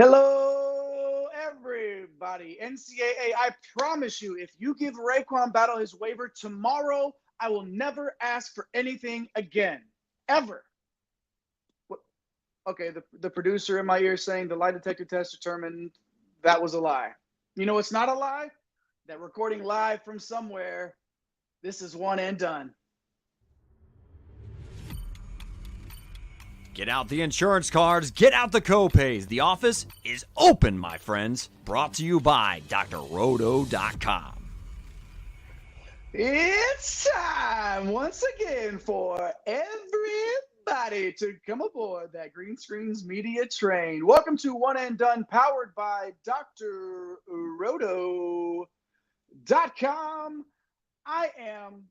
Hello, everybody. NCAA, I promise you, if you give Raekwon Battle his waiver tomorrow, I will never ask for anything again. Ever. Okay, the producer in my ear saying the lie detector test determined that was a lie. You know it's not a lie? That recording live from somewhere, this is one and done. Get out the insurance cards, get out the copays. The office is open, my friends. Brought to you by drroto.com. It's time once again for everybody to come aboard that Green Screens Media train. Welcome to One and Done, powered by drroto.com. I am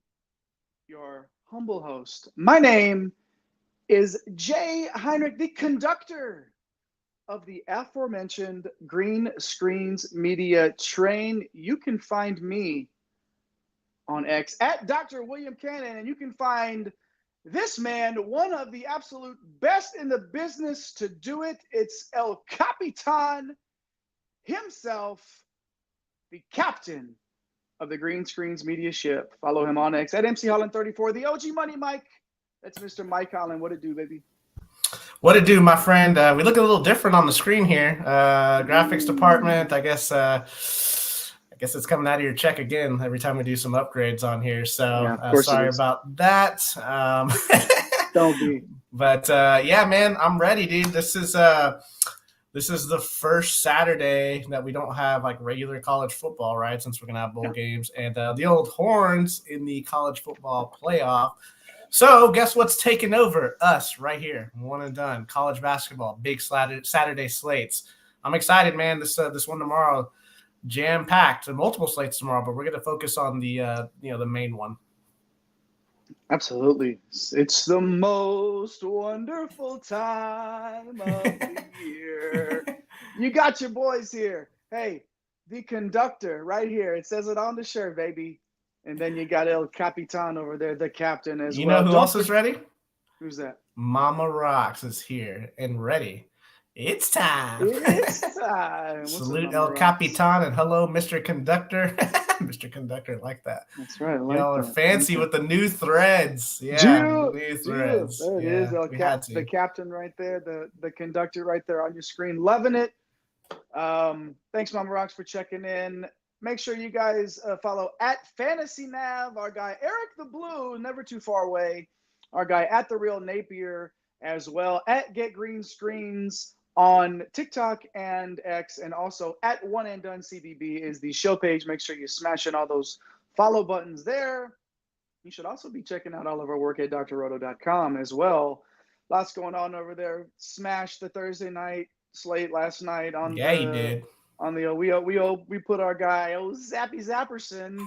your humble host. My name is Jay Heinrich, the conductor of the aforementioned Green Screens Media train. You can find me on X at Dr. William Cannon, and you can find this man, one of the absolute best in the business to do it. It's El Capitan himself, the captain of the Green Screens Media ship. Follow him on X at MC Holland34, the OG Money Mike. That's Mr. Mike Holland. What it do, baby? What it do, my friend? We look a little different on the screen here. Graphics department, I guess it's coming out of your check again every time we do some upgrades on here. So sorry about that. Don't be. But yeah, man, I'm ready, dude. This is the first Saturday that we don't have like regular college football, right? Since we're gonna have bowl games and the old horns in the college football playoff. So guess what's taking over us right here? One and done. College basketball, big Saturday slates. I'm excited, man. This one tomorrow, jam-packed, and multiple slates tomorrow, but we're going to focus on the main one. Absolutely. It's the most wonderful time of the year. You got your boys here. Hey, the conductor right here. It says it on the shirt, baby. And then you got El Capitan over there, the captain as well. You know who else is ready? Who's that? Mama Rocks is here and ready. It's time. It's time. Salute El Capitan and hello, Mr. Conductor. Mr. Conductor, like that. That's right. Y'all are fancy with the new threads. Yeah, new threads. There it is. The captain right there, the conductor right there on your screen. Loving it. Thanks, Mama Rocks, for checking in. Make sure you guys follow at Fantasy Nav, our guy Eric the Blue, never too far away. Our guy at The Real Napier as well. At Get Green Screens on TikTok and X, and also at One and Done CBB is the show page. Make sure you smash in all those follow buttons there. You should also be checking out all of our work at drroto.com as well. Lots going on over there. Smashed the Thursday night slate last night on you did. On the we put our guy Zappy Zapperson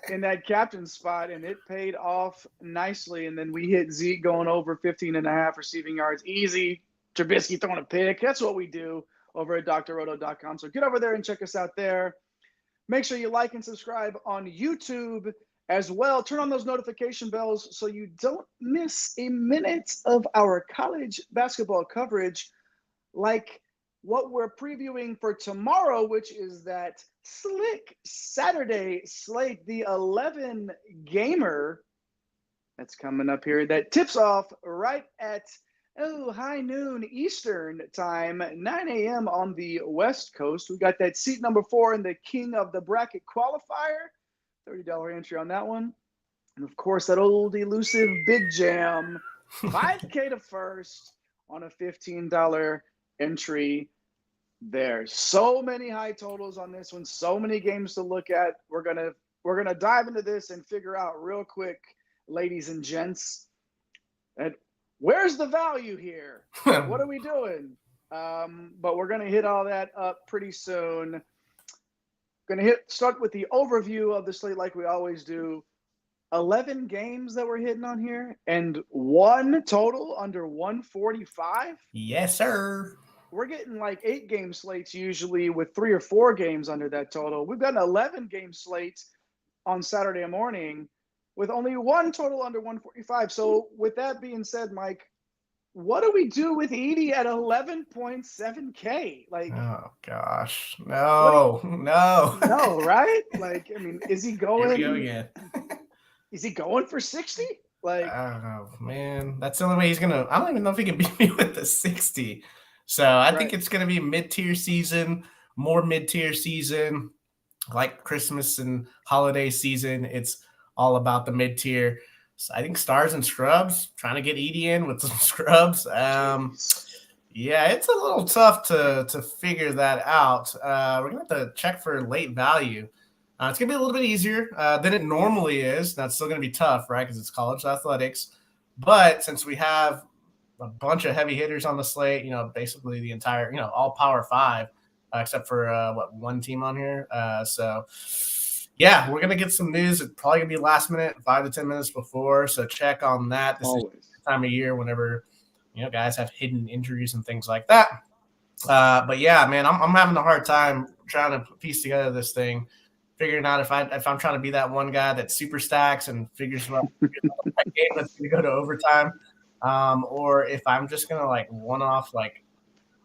in that captain spot, and it paid off nicely. And then we hit Zeke going over 15.5 receiving yards easy. Trubisky throwing a pick. That's what we do over at drroto.com. So get over there and check us out there. Make sure you like and subscribe on YouTube as well. Turn on those notification bells so you don't miss a minute of our college basketball coverage, like what we're previewing for tomorrow, which is that slick Saturday slate, the 11 gamer that's coming up here that tips off right at high noon Eastern time, 9 a.m. on the West Coast. We got that seat number 4 in the King of the Bracket qualifier, $30 entry on that one. And of course, that old elusive big jam, $5K to first on a $15 entry there. So many high totals on this one, so many games to look at. We're gonna dive into this and figure out real quick, ladies and gents, where's the value here? What are we doing? But we're gonna hit all that up pretty soon. Start with the overview of the slate like we always do. 11 games that we're hitting on here, and one total under 145. Yes, sir. We're getting like 8-game slates usually with 3 or 4 games under that total. We've got an 11-game slate on Saturday morning with only one total under 145. So with that being said, Mike, what do we do with Edie at 11.7K? Like, oh gosh, no, right? Like, I mean, is he going? Here we go again. Is he going for 60? Like, oh man, that's the only way he's gonna. I don't even know if he can beat me with the 60. So I think it's gonna be a mid-tier season, more mid-tier season, like Christmas and holiday season. It's all about the mid-tier. So I think stars and scrubs, trying to get Edie in with some scrubs. Yeah, it's a little tough to figure that out. We're gonna have to check for late value. It's gonna be a little bit easier than it normally is. That's still gonna be tough, right? Because it's college athletics. But since we have a bunch of heavy hitters on the slate, basically the entire, all Power 5, except for one team on here. So yeah, we're gonna get some news. It's probably gonna be last minute, 5 to 10 minutes before. So check on that. This is the time of year whenever guys have hidden injuries and things like that. But yeah, man, I'm having a hard time trying to piece together this thing, figuring out if I'm trying to be that one guy that super stacks and figures out a game that's gonna go to overtime, or if I'm just gonna like one off like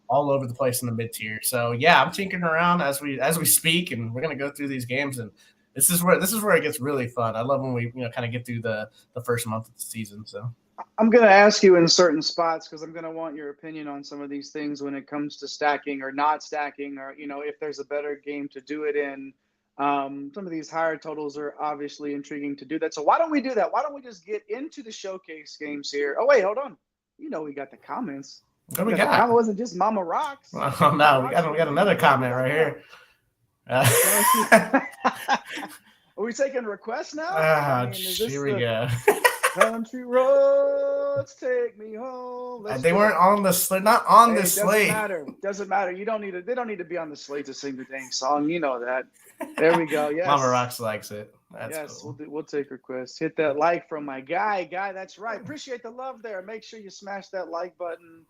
all over the place in the mid tier. So yeah, I'm tinkering around as we speak, and we're gonna go through these games, and this is where it gets really fun. I love when we kind of get through the first month of the season. So I'm gonna ask you in certain spots because I'm gonna want your opinion on some of these things when it comes to stacking or not stacking, or if there's a better game to do it in. Some of these higher totals are obviously intriguing to do that. So why don't we do that? Why don't we just get into the showcase games here? Oh wait, hold on. We got the comments. What we got? It wasn't just Mama Rocks. Oh no, we got another comment right here. Are we taking requests now? Here we go. Country roads take me home. They weren't on the slate. Not on the slate. Doesn't matter. They don't need to be on the slate to sing the dang song. You know that. There we go. Yes. Mama Rocks likes it. That's cool. We'll take requests. Hit that like from my guy. That's right. Appreciate the love there. Make sure you smash that like button.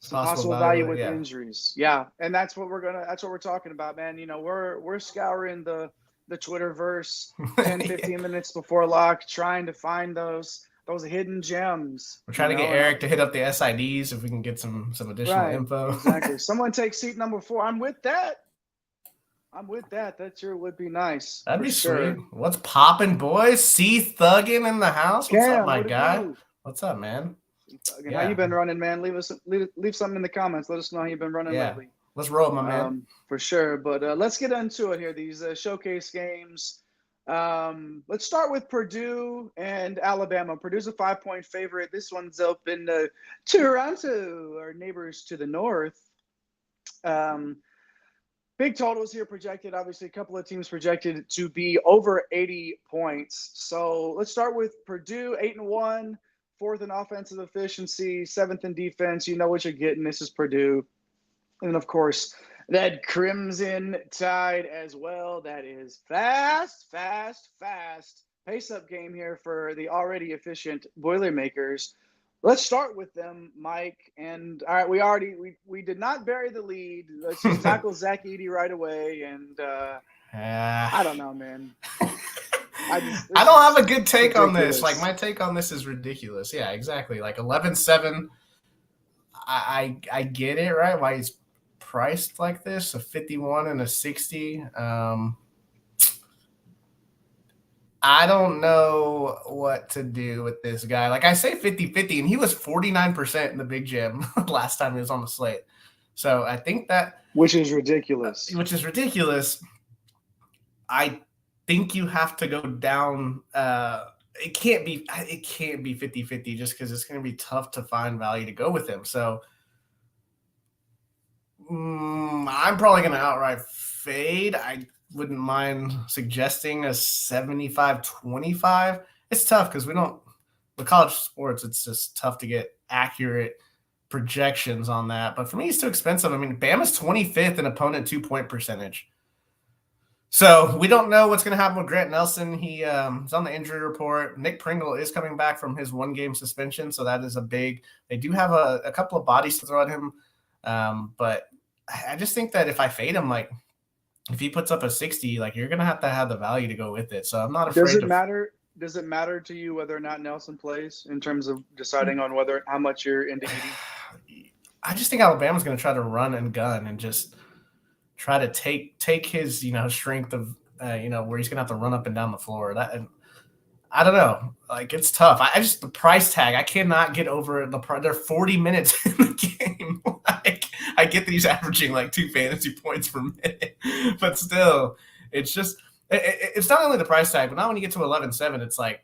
Possible value with injuries. Yeah, and that's what we're talking about, man. We're scouring the Twitterverse 10, 15 minutes before lock, trying to find those hidden gems. We're trying to get Eric to hit up the SIDs if we can get some additional info. Exactly. Someone take seat number 4. I'm with that. That sure would be nice. That'd be sweet. What's popping, boys? C Thuggin in the house. What's up, my guy? What's up, man? How you been running, man? Leave something in the comments. Let us know how you've been running lately. Let's roll, my man. For sure. But let's get into it here. These showcase games. Let's start with Purdue and Alabama. Purdue's a 5-point favorite. This one's up in Toronto, our neighbors to the north. Big totals here projected. Obviously, a couple of teams projected to be over 80 points. So let's start with Purdue, 8-1, 4th in offensive efficiency, 7th in defense. You know what you're getting. This is Purdue. And, of course, that Crimson Tide as well. That is fast. Pace-up game here for the already efficient Boilermakers. Let's start with them, Mike. And, all right, we did not bury the lead. Let's just tackle Zach Edey right away. And I don't know, man. I don't have a good take on this. Like, my take on this is ridiculous. Yeah, exactly. Like 11-7. I get it, right? Why he's priced like this, a 51 and a 60. I don't know what to do with this guy. Like, I say 50-50, and he was 49% in the Big Gym last time he was on the slate. So I think that – Which is ridiculous. I think you have to go down it can't be 50-50 just because it's going to be tough to find value to go with him. So I'm probably going to outright fade. I wouldn't mind suggesting a 75-25. It's tough because with college sports, it's just tough to get accurate projections on that. But for me, it's too expensive. I mean, Bama's 25th in opponent 2-point percentage. So we don't know what's going to happen with Grant Nelson. He's on the injury report. Nick Pringle is coming back from his 1-game suspension, so that is a big – they do have a couple of bodies to throw at him. But I just think that if I fade him, like if he puts up a 60, like you're going to have the value to go with it. So I'm not afraid. does it matter to you whether or not Nelson plays in terms of deciding on how much you're into eating? I just think Alabama's going to try to run and gun and just try to take his, strength of, where he's going to have to run up and down the floor. I don't know. Like, it's tough. The price tag, I cannot get over they're 40 minutes in the game. Like, I get that he's averaging like 2 fantasy points per minute, but still, it's just, it's not only the price tag, but now when you get to 11-7, it's like,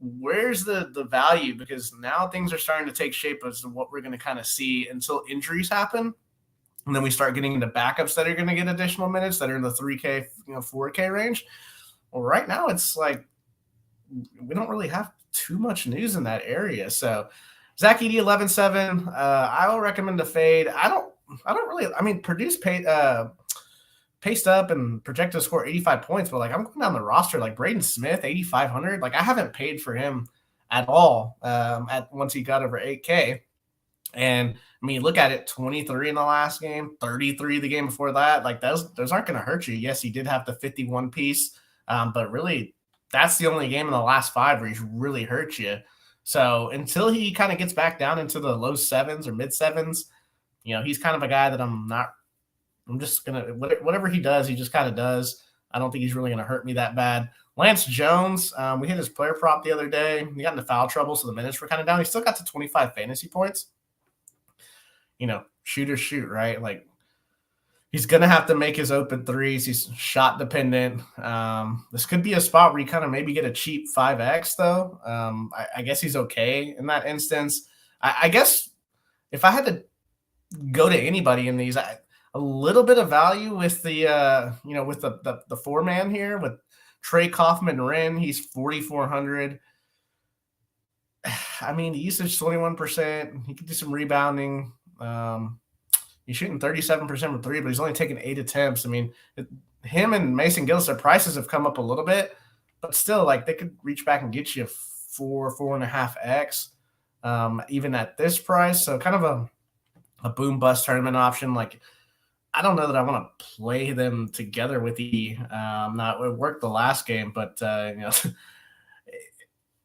where's the value? Because now things are starting to take shape as to what we're going to kind of see until injuries happen. And then we start getting into backups that are going to get additional minutes that are in the 3K, 4K range. Well, right now it's like, we don't really have too much news in that area. So Zach Edey 11-7. I will recommend a fade. I don't really, Purdue's paced up and projected to score 85 points, but like I'm going down the roster, like Braden Smith, 8,500. Like I haven't paid for him at all once he got over 8K. And look at it, 23 in the last game, 33 the game before that. Like those aren't going to hurt you. Yes, he did have the 51 piece, but really that's the only game in the last 5 where he's really hurt you. So until he kind of gets back down into the low 7s or mid 7s, he's kind of a guy that I'm just going to, whatever he does, he just kind of does. I don't think he's really going to hurt me that bad. Lance Jones, we hit his player prop the other day. He got into foul trouble, so the minutes were kind of down. He still got to 25 fantasy points. Shoot or shoot, right? Like, he's going to have to make his open threes. He's shot dependent. This could be a spot where you kind of maybe get a cheap 5X, though. I guess he's okay in that instance. I guess if I had to go to anybody in these, a little bit of value with the, with the 4-man here with Trey Kaufman-Wren. He's 4,400. The usage 21%. He could do some rebounding. He's shooting 37% from 3, but he's only taken 8 attempts. Him and Mason Gillis, their prices have come up a little bit, but still, like, they could reach back and get you 4.5x, even at this price. So kind of a boom bust tournament option. Like, I don't know that I want to play them together with it worked the last game, but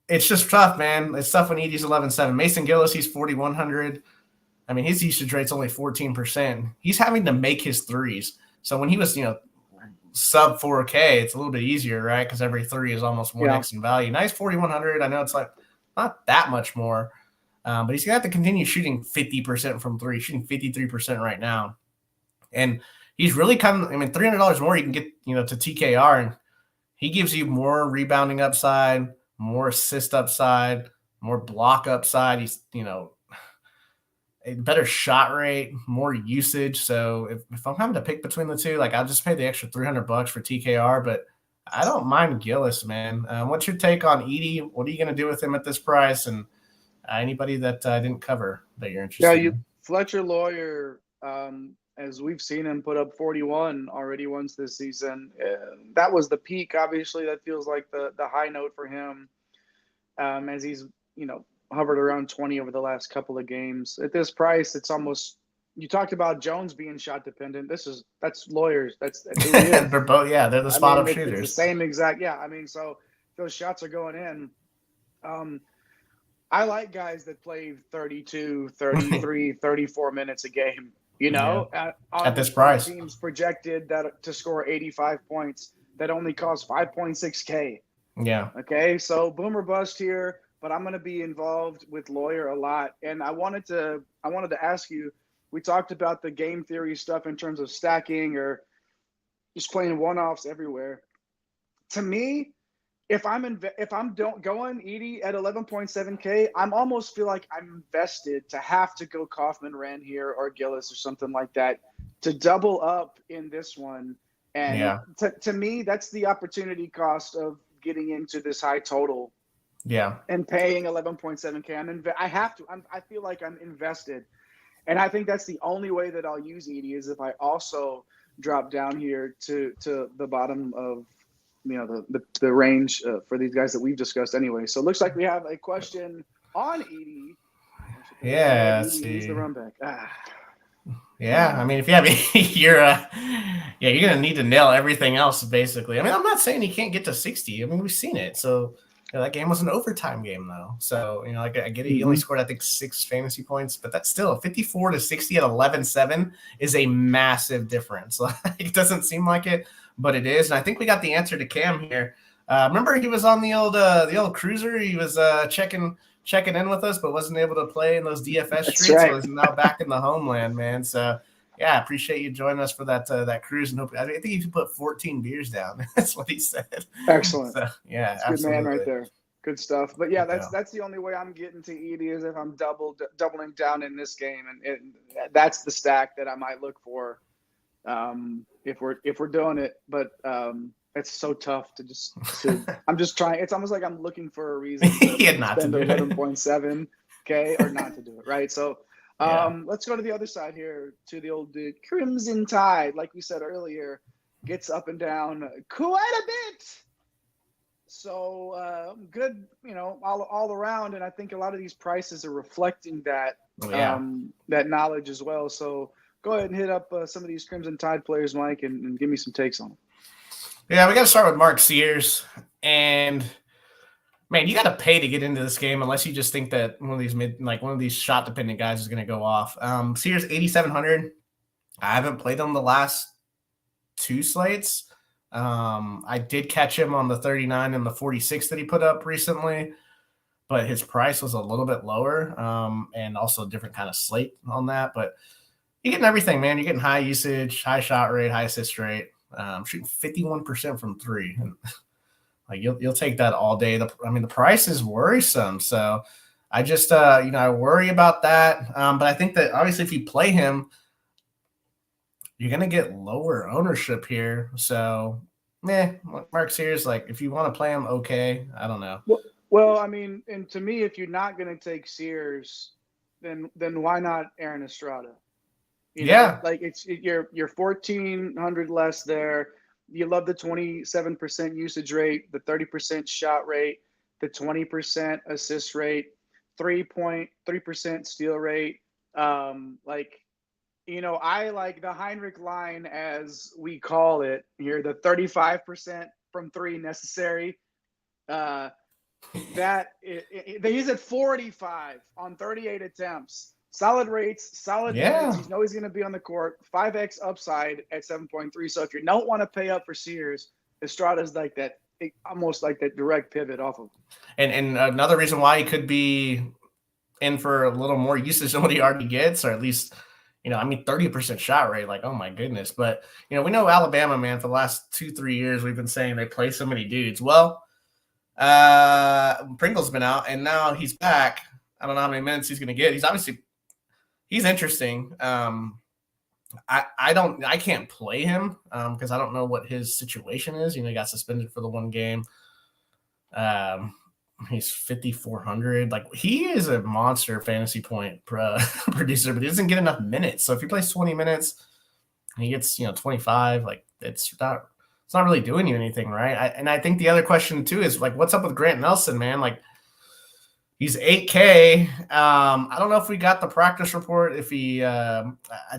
it's just tough, man. It's tough when Edey's 11-7. Mason Gillis, he's 4,100. His usage rate's only 14%. He's having to make his threes. So when he was, sub 4K, it's a little bit easier, right? Because every 3 is almost 1x in value. Now he's 4,100. I know it's like not that much more, but he's going to have to continue shooting 50% from 3, shooting 53% right now. And he's really $300 more you can get, to TKR, and he gives you more rebounding upside, more assist upside, more block upside. He's, a better shot rate, more usage. So if I'm having to pick between the two, like I'll just pay the extra $300 for TKR, but I don't mind Gillis, man. What's your take on Edey? What are you going to do with him at this price? And anybody that I didn't cover that you're interested in? Fletcher Lawyer, as we've seen him put up 41 already once this season. That was the peak. Obviously, that feels like the high note for him, as he's, hovered around 20 over the last couple of games. At this price, it's almost, you talked about Jones being shot dependent. That's Lawyers. That's who he is. They're both, they're the spot up shooters. It's the same exact, so those shots are going in. I like guys that play 32, 33, 34 minutes a game, at this price. Teams projected that to score 85 points that only cost 5.6K. Yeah. Okay. So boomer bust here. But I'm going to be involved with Lawyer a lot. And I wanted to ask you, we talked about the game theory stuff in terms of stacking or just playing one-offs everywhere. To me, if I'm going Edey at 11.7K, I'm almost feel like I'm invested to have to go Kaufman-Wren here or Gillis or something like that to double up in this one. And to me, that's the opportunity cost of getting into this high total. Yeah. And paying 11.7K. I have to. I feel like I'm invested. And I think that's the only way that I'll use Edey is if I also drop down here to the bottom of the range for these guys that we've discussed anyway. So it looks like we have a question on Edey. Yeah. He's the run back. Yeah, if you have you're going to need to nail everything else basically. I'm not saying he can't get to 60. We've seen it. So that game was an overtime game though. So, I get it. He only scored, I think, 6 fantasy points, but that's still 54 to 60 at 11-7 is a massive difference. It doesn't seem like it, but it is. And I think we got the answer to Cam here. Remember he was on the old cruiser. He was checking in with us, but wasn't able to play in those DFS streets. Right. So he's now back in the homeland, man. So yeah, appreciate you joining us for that cruise. And I think you put 14 beers down. That's what he said. Excellent. So, yeah, that's absolutely. Good man right there. Good stuff. But yeah, that's the only way I'm getting to Edie is if I'm doubling down in this game, and that's the stack that I might look for if we're doing it. But it's so tough I'm just trying. It's almost like I'm looking for a reason to not spend to do 11.7K or not to do it, right? So let's go to the other side here, to the old Crimson Tide. Like we said earlier, gets up and down quite a bit. So good, all around. And I think a lot of these prices are reflecting that that knowledge as well. So go ahead and hit up some of these Crimson Tide players, Mike, and give me some takes on them. Yeah, we got to start with Mark Sears. And man, you got to pay to get into this game unless you just think that one of these shot dependent guys is going to go off. Sears 8,700. I haven't played him the last 2 slates. I did catch him on the 39 and the 46 that he put up recently, but his price was a little bit lower, and also a different kind of slate on that. But you're getting everything, man. You're getting high usage, high shot rate, high assist rate. Shooting 51% from 3. And, you'll take that all day. The price is worrisome. So I just I worry about that. But I think that obviously if you play him, you're going to get lower ownership here. So, Mark Sears, if you want to play him, okay. I don't know. Well, and to me, if you're not going to take Sears, then why not Aaron Estrada? It's you're 1,400 less there. You love the 27% usage rate, the 30% shot rate, the 20% assist rate, 3.3% steal rate. I like the Heinrich line, as we call it here, the 35% from 3 necessary. They use it 45 on 38 attempts. Solid rates, solid minutes. You know he's going to be on the court. 5x upside at 7.3. So if you don't want to pay up for Sears, Estrada's like that, almost like that direct pivot off of. And another reason why he could be in for a little more usage than what he already gets, or at least, 30% shot rate. Oh my goodness. But we know Alabama, man, for the last 2-3 years we've been saying they play so many dudes. Well, Pringle's been out, and now he's back. I don't know how many minutes he's going to get. He's interesting. I can't play him because I don't know what his situation is. He got suspended for the 1 game. He's 5,400. He is a monster fantasy point producer, but he doesn't get enough minutes. So if he plays 20 minutes, and he gets 25. It's not really doing you anything, right? I think the other question too is what's up with Grant Nelson, man? He's 8K. I don't know if we got the practice report. If he, I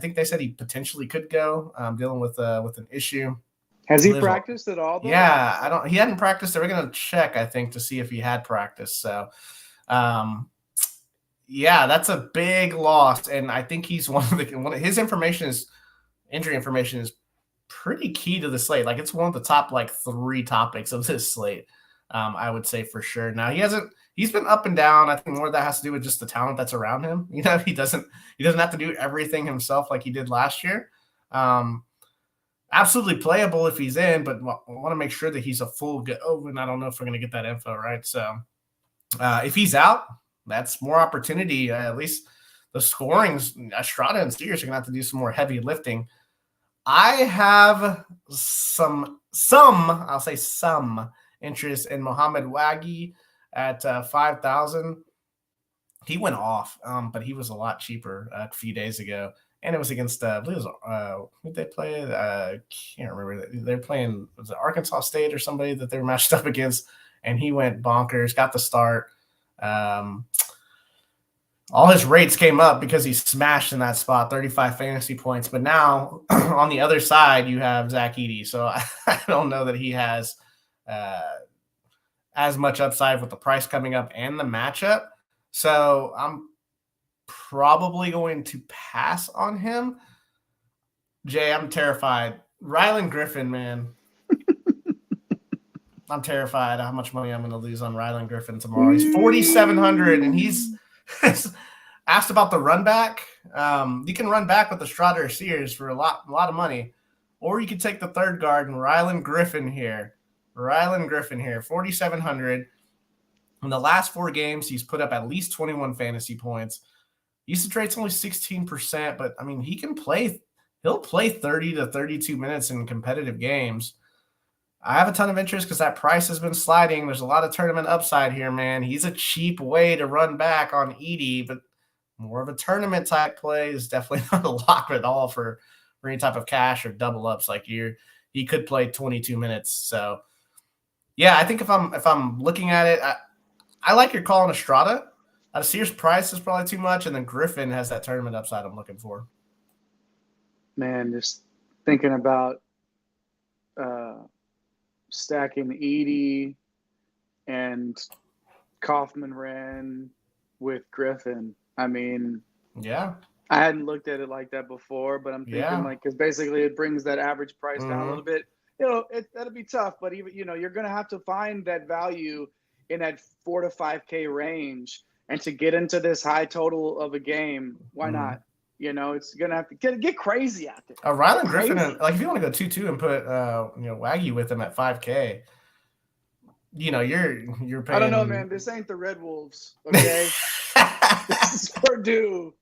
think they said he potentially could go. Dealing with an issue. Has he practiced at all, though? Yeah, He hadn't practiced. They were going to check, I think, to see if he had practiced. So, that's a big loss, and I think he's one of his injury information is pretty key to the slate. It's one of the top 3 topics of this slate. I would say for sure. Now he's been up and down. I think more of that has to do with just the talent that's around him. He doesn't have to do everything himself like he did last year. Absolutely playable if he's in, but I want to make sure that he's a full go. And I don't know if we're going to get that info, right? So if he's out, that's more opportunity. At least the scorings, Estrada and Sears are going to have to do some more heavy lifting. I have some interest in Mohamed Waggy at 5,000. He went off, but he was a lot cheaper a few days ago. And it was against, I believe it was, who they played? Can't remember. They're playing, was it Arkansas State or somebody that they were matched up against? And he went bonkers, got the start. All his rates came up because he smashed in that spot, 35 fantasy points. But now on the other side, you have Zach Edey. So I don't know that he has as much upside with the price coming up and the matchup. So I'm probably going to pass on him. Jay, I'm terrified. Rylan Griffin, man. I'm terrified how much money I'm going to lose on Rylan Griffin tomorrow. He's 4,700, and he's asked about the run back. You can run back with the Strotter Sears for a lot of money, or you could take the third guard and Rylan Griffin here. 4,700. In the last 4 games, he's put up at least 21 fantasy points. Usage rate's only 16%, but I mean, he'll play 30 to 32 minutes in competitive games. I have a ton of interest because that price has been sliding. There's a lot of tournament upside here, man. He's a cheap way to run back on Edie, but more of a tournament type play is definitely not a lock at all for any type of cash or double ups. Like he could play 22 minutes. So yeah, I think if I'm looking at it, I like your call on Estrada. Sears price is probably too much, and then Griffin has that tournament upside I'm looking for. Man, just thinking about stacking Edie and Kaufman-Wren with Griffin. I mean, yeah, I hadn't looked at it like that before, but I'm thinking because basically it brings that average price down a little bit. That'll be tough, but even you're going to have to find that value in that 4 to 5K range, and to get into this high total of a game, why not? It's going to have to get crazy out there. Rylan Griffin, like if you want to go 2-2 and put Waggy with him at 5K, you're paying. I don't know, man. This ain't the Red Wolves, okay? This is Purdue.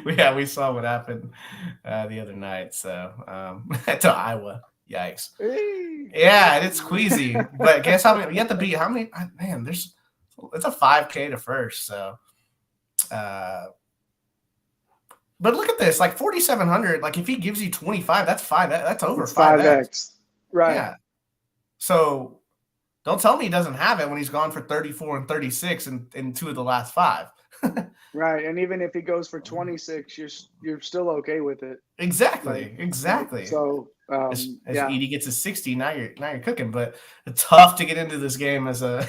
Yeah, we saw what happened the other night. So to Iowa, yikes. Hey. Yeah, and it's queasy. But guess how many? You have to beat how many? Man, it's a 5K to first. So, but look at this, like 4,700. Like if he gives you 25, that's that's over 5x. Right. Yeah. So don't tell me he doesn't have it when he's gone for 34 and 36 in 2 of the last 5. Right, and even if he goes for 26, you're still okay with it. Exactly. So as Edie gets a 60, now you're cooking. But it's tough to get into this game as a.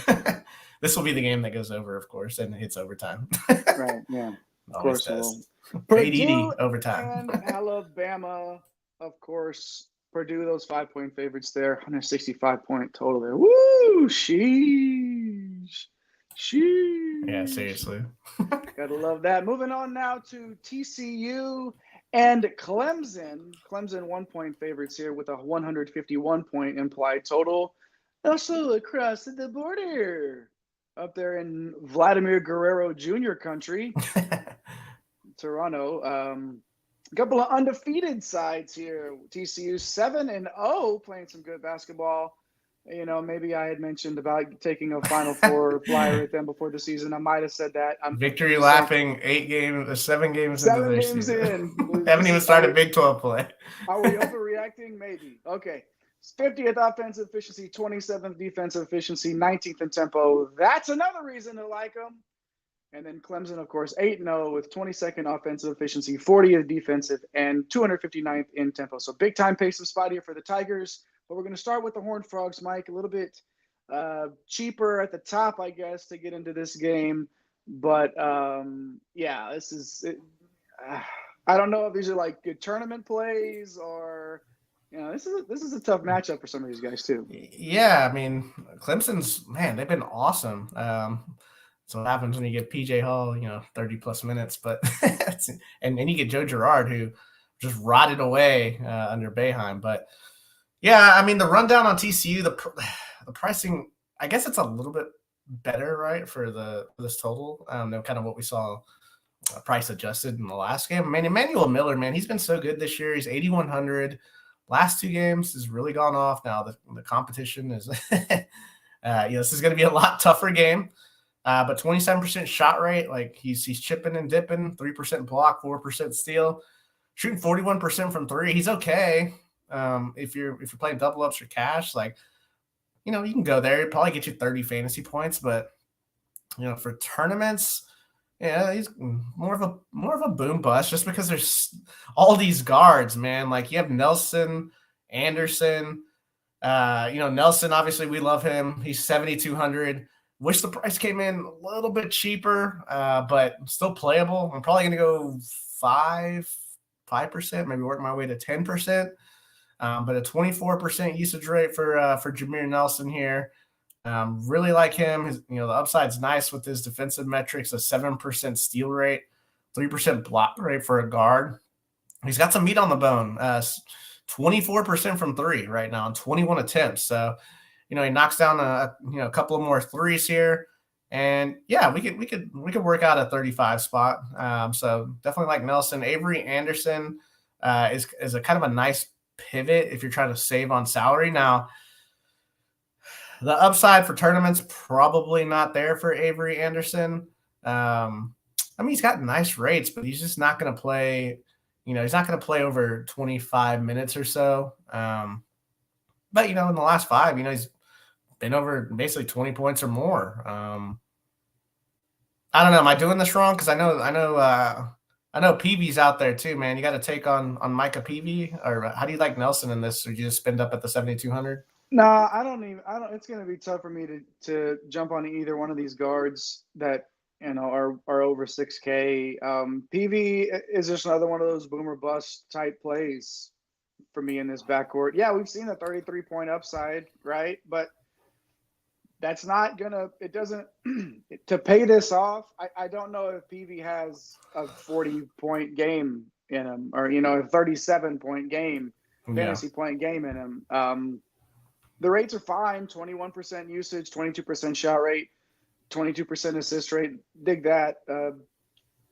This will be the game that goes over, of course, and hits overtime. Right. Yeah. Of course it will. Purdue overtime. And Alabama, of course. Purdue, those 5-point favorites there, 165-point total there. Woo! Sheesh. Yeah, seriously. Gotta love that. Moving on now to TCU and Clemson. Clemson 1-point favorites here with a 151-point implied total. Also across the border, up there in Vladimir Guerrero Jr. country, Toronto. A couple of undefeated sides here. TCU 7-0, playing some good basketball. Maybe I had mentioned about taking a Final Four flyer with them before the season. I might have said that. Victory lapping 7 games into their season. Haven't even started Big 12 play. Are we overreacting? Maybe. Okay. 50th offensive efficiency, 27th defensive efficiency, 19th in tempo. That's another reason to like them. And then Clemson, of course, 8-0 with 22nd offensive efficiency, 40th defensive, and 259th in tempo. So big time pace and spot here for the Tigers. But we're going to start with the Horned Frogs, Mike. A little bit cheaper at the top, I guess, to get into this game. But, this is I don't know if these are like good tournament plays or this is a tough matchup for some of these guys too. Yeah, I mean, Clemson's, man, they've been awesome. So what happens when you get PJ Hall, 30 plus minutes, but and then you get Joe Girard, who just rotted away under Boeheim. But yeah, I mean, the rundown on TCU, the pricing, I guess it's a little bit better, right, for this total than kind of what we saw price adjusted in the last game. I mean, Emmanuel Miller, man, he's been so good this year. He's 8,100. Last 2 games has really gone off. Now the competition is, this is going to be a lot tougher game. But 27% shot rate, like he's chipping and dipping, 3% block, 4% steal, shooting 41% from 3. He's okay. If you're playing double ups or cash, like, you can go there. It'd probably get you 30 fantasy points, but for tournaments, he's more of a boom bust just because there's all these guards, man. Like you have Nelson, Anderson, Nelson, obviously we love him. He's 7,200. Wish the price came in a little bit cheaper, but still playable. I'm probably going to go 5%, maybe work my way to 10%. But a 24% usage rate for Jameer Nelson here. Really like him. The upside's nice with his defensive metrics, a 7% steal rate, 3% block rate for a guard. He's got some meat on the bone. 24% from three right now on 21 attempts. So, he knocks down a couple of more threes here. And yeah, we could work out a 35 spot. So definitely like Nelson. Avery Anderson is a kind of a nice pivot if you're trying to save on salary. Now, the upside for tournaments probably not there for Avery Anderson. He's got nice rates, but he's just not going to play. He's not going to play over 25 minutes or so. But in the last 5, he's been over basically 20 points or more. I don't know. Am I doing this wrong? Because I know Peavy's out there too, man. You got to take on Micah Peavy, or how do you like Nelson in this? Or do you just spend up at the 7,200? No, I don't. It's going to be tough for me to jump on either one of these guards that are over 6K. PV is just another one of those boomer bust type plays for me in this backcourt. Yeah, we've seen a 33-point upside, right? But that's not gonna. It doesn't to pay this off. I don't know if PV has a 40-point game in him, or a 37-point game, fantasy point game in him. The rates are fine. 21% usage, 22% shot rate, 22% assist rate. Dig that.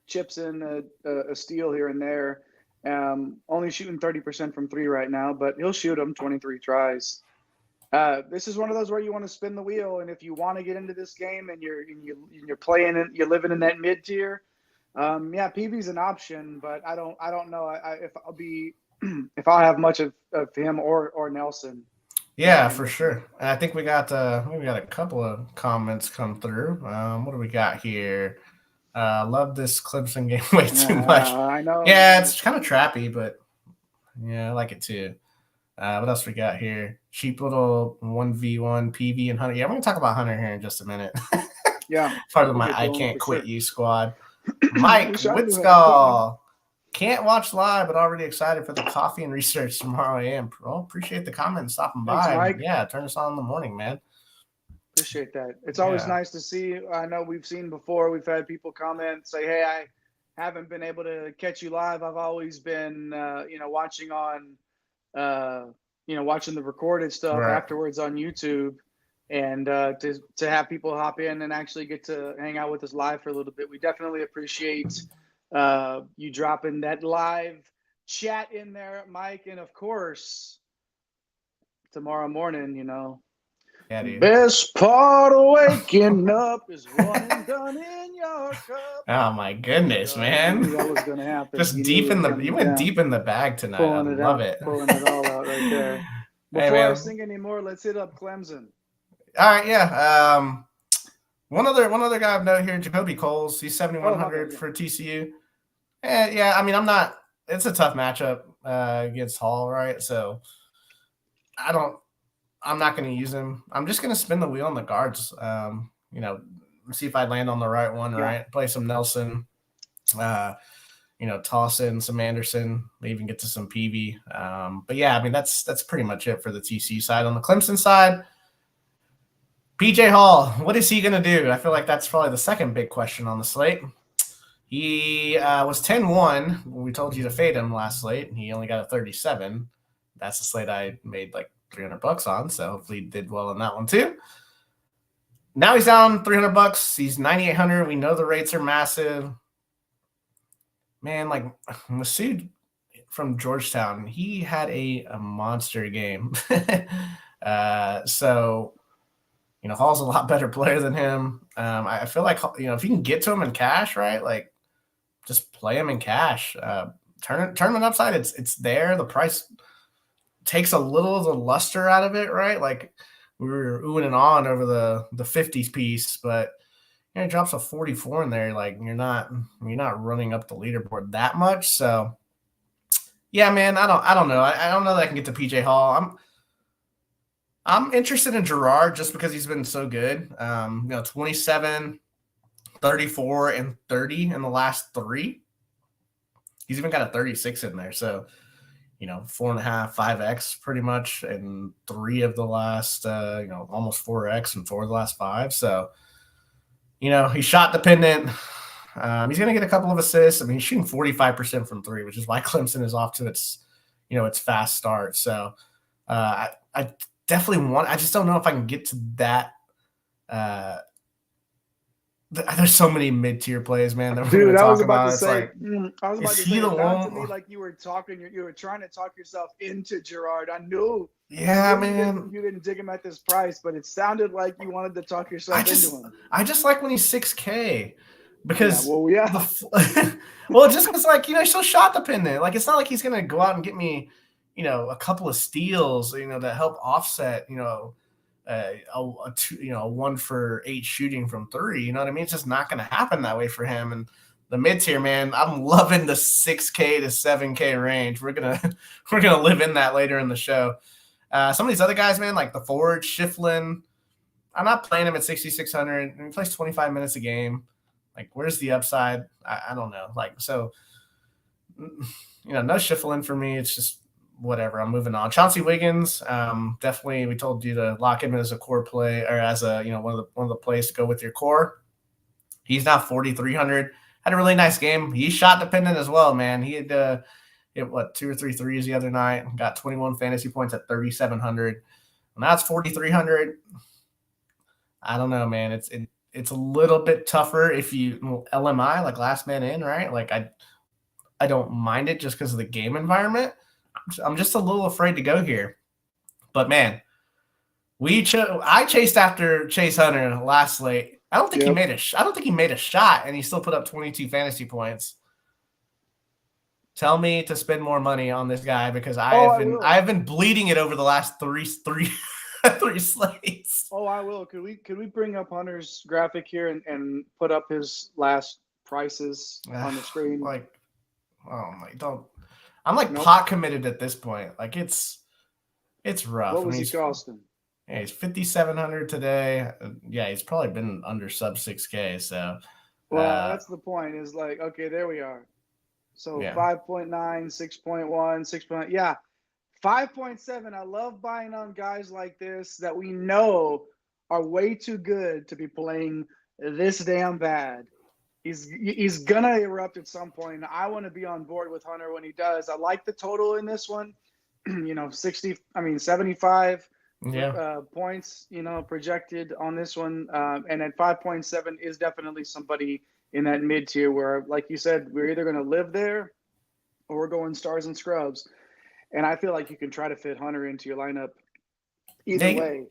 Chips in a steal here and there. Only shooting 30% from three right now, but he'll shoot them 23 tries. This is one of those where you want to spin the wheel, and if you want to get into this game and you're playing and you're living in that mid tier, PV's an option, but I don't know if I'll have much of him or Nelson. Yeah, for sure. And I think we got a couple of comments come through. What do we got here? Love this Clemson game way too much. I know. Yeah, it's kind of trappy, but yeah, I like it too. What else we got here? Cheap little 1v1 PV and Hunter. Yeah, we're going to talk about Hunter here in just a minute. Yeah. Part of my I Can't Quit You squad. Mike Witzgall. Can't watch live, but already excited for the coffee and research tomorrow AM. Well, appreciate the comment and stopping by. Thanks, Mike. Yeah, turn us on in the morning, man. Appreciate that. It's always nice to see. I know we've seen before. We've had people comment, say, hey, I haven't been able to catch you live. I've always been, watching on, watching the recorded stuff afterwards on YouTube. And to have people hop in and actually get to hang out with us live for a little bit. We definitely appreciate you dropping that live chat in there, Mike. And of course, tomorrow morning, Yeah, dude. Best part of waking up is one and done in your cup. Oh my goodness, man! That was gonna happen. Just you went deep in the bag tonight. I love it. Pulling it all out right there. Before I sing anymore, let's hit up Clemson. All right, yeah. One other guy I've noted here, Jacoby Coles. He's 7,100 for TCU. Yeah, I mean, it's a tough matchup against Hall, right? So I'm not going to use him. I'm just going to spin the wheel on the guards. See if I land on the right one, right? Play some Nelson, toss in some Anderson, maybe even get to some PV. But yeah, I mean, that's pretty much it for the TCU side. On the Clemson side, PJ Hall, what is he going to do? I feel like that's probably the second big question on the slate. He was 10-1 when we told you to fade him last slate. He only got a 37. That's the slate I made like $300 on, so hopefully he did well on that one too. Now he's down $300. He's 9,800. We know the rates are massive. Man, like Masood from Georgetown, he had a monster game. So Hall's a lot better player than him. I feel like if you can get to him in cash, right? Like just play him in cash. Tournament upside, it's there. The price takes a little of the luster out of it, right? Like we were oohing and ahhing over the 50s piece, but it drops a 44 in there. Like you're not running up the leaderboard that much. So yeah, man, I don't know. I don't know that I can get to PJ Hall. I'm interested in Gerard just because he's been so good. 27, 34, and 30 in the last 3. He's even got a 36 in there. So, 4.5, 5x pretty much in 3 of the last, almost 4x in 4 of the last 5. So, he's shot dependent. He's going to get a couple of assists. I mean, he's shooting 45% from 3, which is why Clemson is off to its fast start. So, I definitely I just don't know if I can get to that. There's so many mid-tier plays, man. That Dude, I was about to It's say, like, I was about to is he say, the it sounded to one? me like you were trying to talk yourself into Gerard. I knew. Yeah, You man. You didn't dig him at this price, but it sounded like you wanted to talk yourself into him. I just like when he's 6K because well, just because he's so shot dependent. Like, it's not like he's gonna go out and get me, a couple of steals, to help offset, a 1 for 8 shooting from 3. You know what I mean? It's just not going to happen that way for him. And the mid tier, man, I'm loving the 6K to 7K range. We're gonna live in that later in the show. Some of these other guys, man, like the forward Shiflin, I'm not playing him at 6,600. He plays 25 minutes a game. Like, where's the upside? I don't know. So, no Shiflin for me. It's just whatever. I'm moving on. Chauncey Wiggins, definitely. We told you to lock him in as a core play, or as a one of the plays to go with your core. He's now 4,300. Had a really nice game. He's shot dependent as well, man. He had hit 2 or 3 threes the other night. Got 21 fantasy points at 3,700. And that's 4,300. I don't know, man. It's a little bit tougher if you LMI, like last man in, right? Like, I don't mind it just because of the game environment. I'm just a little afraid to go here. But, man, I chased after Chase Hunter last slate. I don't think he made a shot, and he still put up 22 fantasy points. Tell me to spend more money on this guy because I've been bleeding it over the last three slates. Oh, I will. Could we bring up Hunter's graphic here and put up his last prices on the screen? I'm pot committed at this point. Like, it's rough. What was he costing? Yeah, he's 5,700 today. Yeah, he's probably been under sub 6K. So, that's the point. Is like, okay, there we are. So 5.9, 6.1, 6. Yeah, 5.7. I love buying on guys like this that we know are way too good to be playing this damn bad. He's gonna erupt at some point. I want to be on board with Hunter when he does. I like the total in this one. 75 points, projected on this one. And at 5.7 is definitely somebody in that mid tier where, like you said, we're either going to live there or we're going stars and scrubs. And I feel like you can try to fit Hunter into your lineup either way.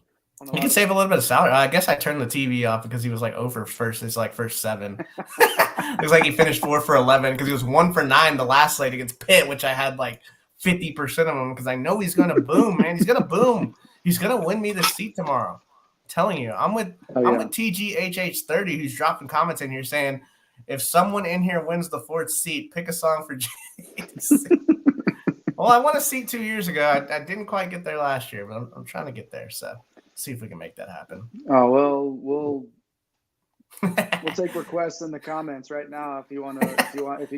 You can save a little bit of salary. I guess I turned the TV off because he was like over first. It's like first 7. It was like he finished 4 for 11 because he was 1 for 9 the last slate against Pitt, which I had like 50% of him because I know he's going to boom, man. He's going to boom. He's going to win me the seat tomorrow. I'm telling you. I'm with TGHH30 who's dropping comments in here saying, if someone in here wins the 4th seat, pick a song for JC. Well, I won a seat 2 years ago. I didn't quite get there last year, but I'm trying to get there. So see if we can make that happen. Oh, well, we'll take requests in the comments right now if you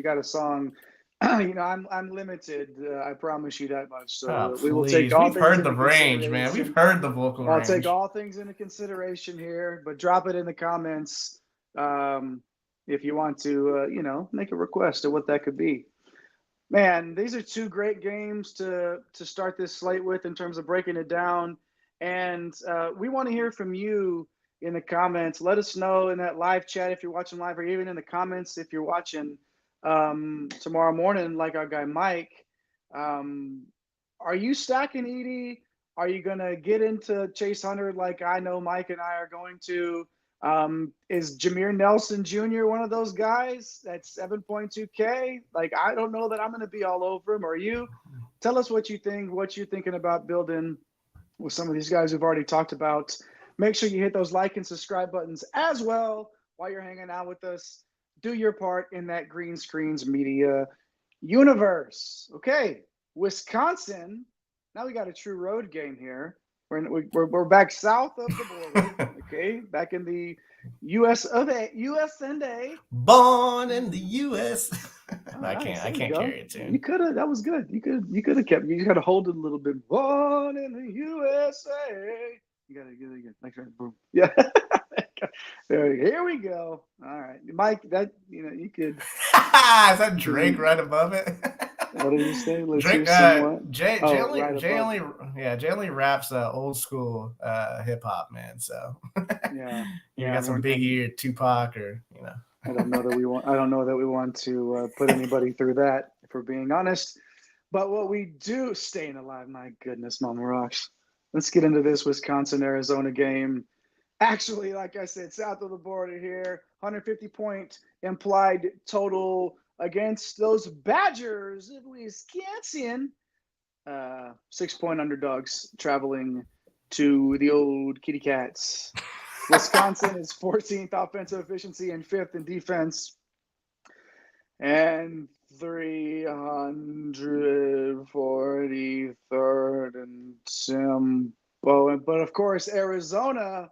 got a song. I'm limited. I promise you that much. So we will take all. We've heard the range, man. We've heard the vocal range. I'll take all things into consideration here, but drop it in the comments if you want to, make a request of what that could be. Man, these are 2 great games to start this slate with in terms of breaking it down. And we want to hear from you in the comments. Let us know in that live chat if you're watching live, or even in the comments if you're watching tomorrow morning, like our guy Mike. Are you stacking Edie? Are you going to get into Chase Hunter like I know Mike and I are going to? Is Jameer Nelson Jr. one of those guys that's 7.2K? Like, I don't know that I'm going to be all over him. Are you? Tell us what you think, what you're thinking about building with some of these guys we've already talked about. Make sure you hit those like and subscribe buttons as well while you're hanging out with us. Do your part in that Green Screens Media universe. Okay, Wisconsin. Now we got a true road game here. We're back south of the border. Okay, back in the U.S. of A. U.S. and A. Born in the U.S. I Nice. can't carry it too. You could have. That was good. You could have kept. You got to hold it a little bit. Born in the USA. You got to get it again. Like that. Boom. Yeah. Here we go. All right, Mike. That you could. Is that Drake right above it? What did you say? Let's Drake. Jay only raps old school hip hop, man. So yeah, you got some Biggie or Tupac or I don't know that we want to put anybody through that, if we're being honest. But what we do, staying alive, my goodness, Mama Rocks. Let's get into this Wisconsin-Arizona game. Actually, like I said, south of the border here, 150-point implied total against those Badgers of Wisconsin. 6-point underdogs traveling to the old Kitty Cats. Wisconsin is 14th offensive efficiency and 5th in defense. And 343rd in tempo. But of course, Arizona,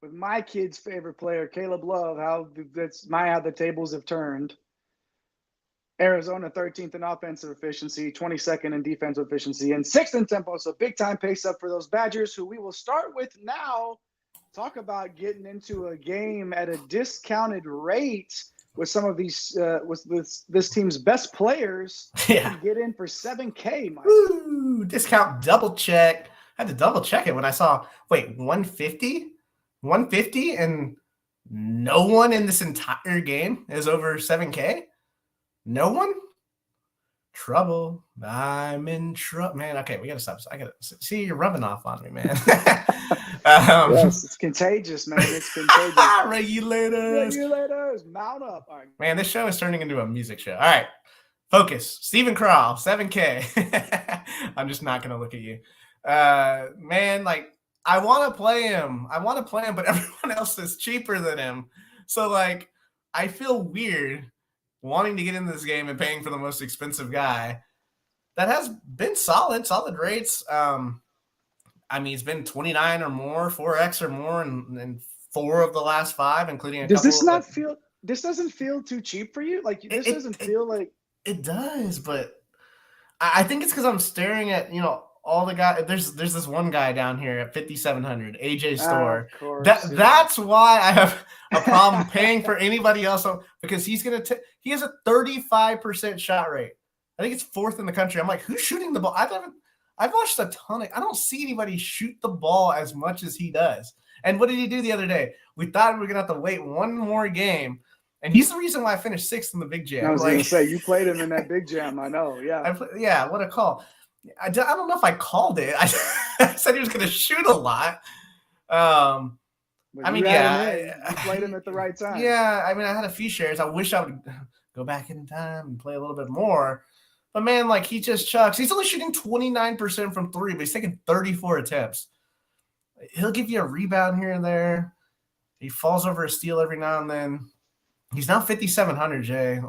with my kid's favorite player, Caleb Love, how the tables have turned. Arizona 13th in offensive efficiency, 22nd in defensive efficiency, and 6th in tempo. So big time pace up for those Badgers, who we will start with now. Talk about getting into a game at a discounted rate with some of these with this team's best players. Yeah, get in for $7K. Mike. Woo, discount double check. I had to double check it when I saw 150, and no one in this entire game is over 7K. No one? Trouble. I'm in trouble. Man, okay, we got to stop. I got to see you're rubbing off on me, man. Yes, it's contagious, man. It's contagious. Regulators. Mount up. All right. Man, this show is turning into a music show. All right. Focus. Stephen Crawl, 7K. I'm just not going to look at you. Man, I want to play him. But everyone else is cheaper than him. So, I feel weird wanting to get into this game and paying for the most expensive guy that has been solid rates. He's been 29 or more, 4X or more in 4 of the last 5, including a couple. This doesn't feel too cheap for you? Doesn't feel like it does, but I think it's because I'm staring at, all the guys. There's this one guy down here at 5,700, AJ Store. That's why I have a problem paying for anybody else, because he has a 35% shot rate. I think it's 4th in the country. I'm like, who's shooting the ball? I've watched a ton I don't see anybody shoot the ball as much as he does. And what did he do the other day? We thought we were gonna have to wait one more game. And he's the reason why I finished 6th in the big jam. I was going to say, you played him in that big jam. I know. Yeah. What a call. I don't know if I called it. I said he was going to shoot a lot. You played him at the right time. Yeah, I had a few shares. I wish I would go back in time and play a little bit more. But, man, he just chucks. He's only shooting 29% from 3, but he's taking 34 attempts. He'll give you a rebound here and there. He falls over a steal every now and then. He's now 5,700, Jay.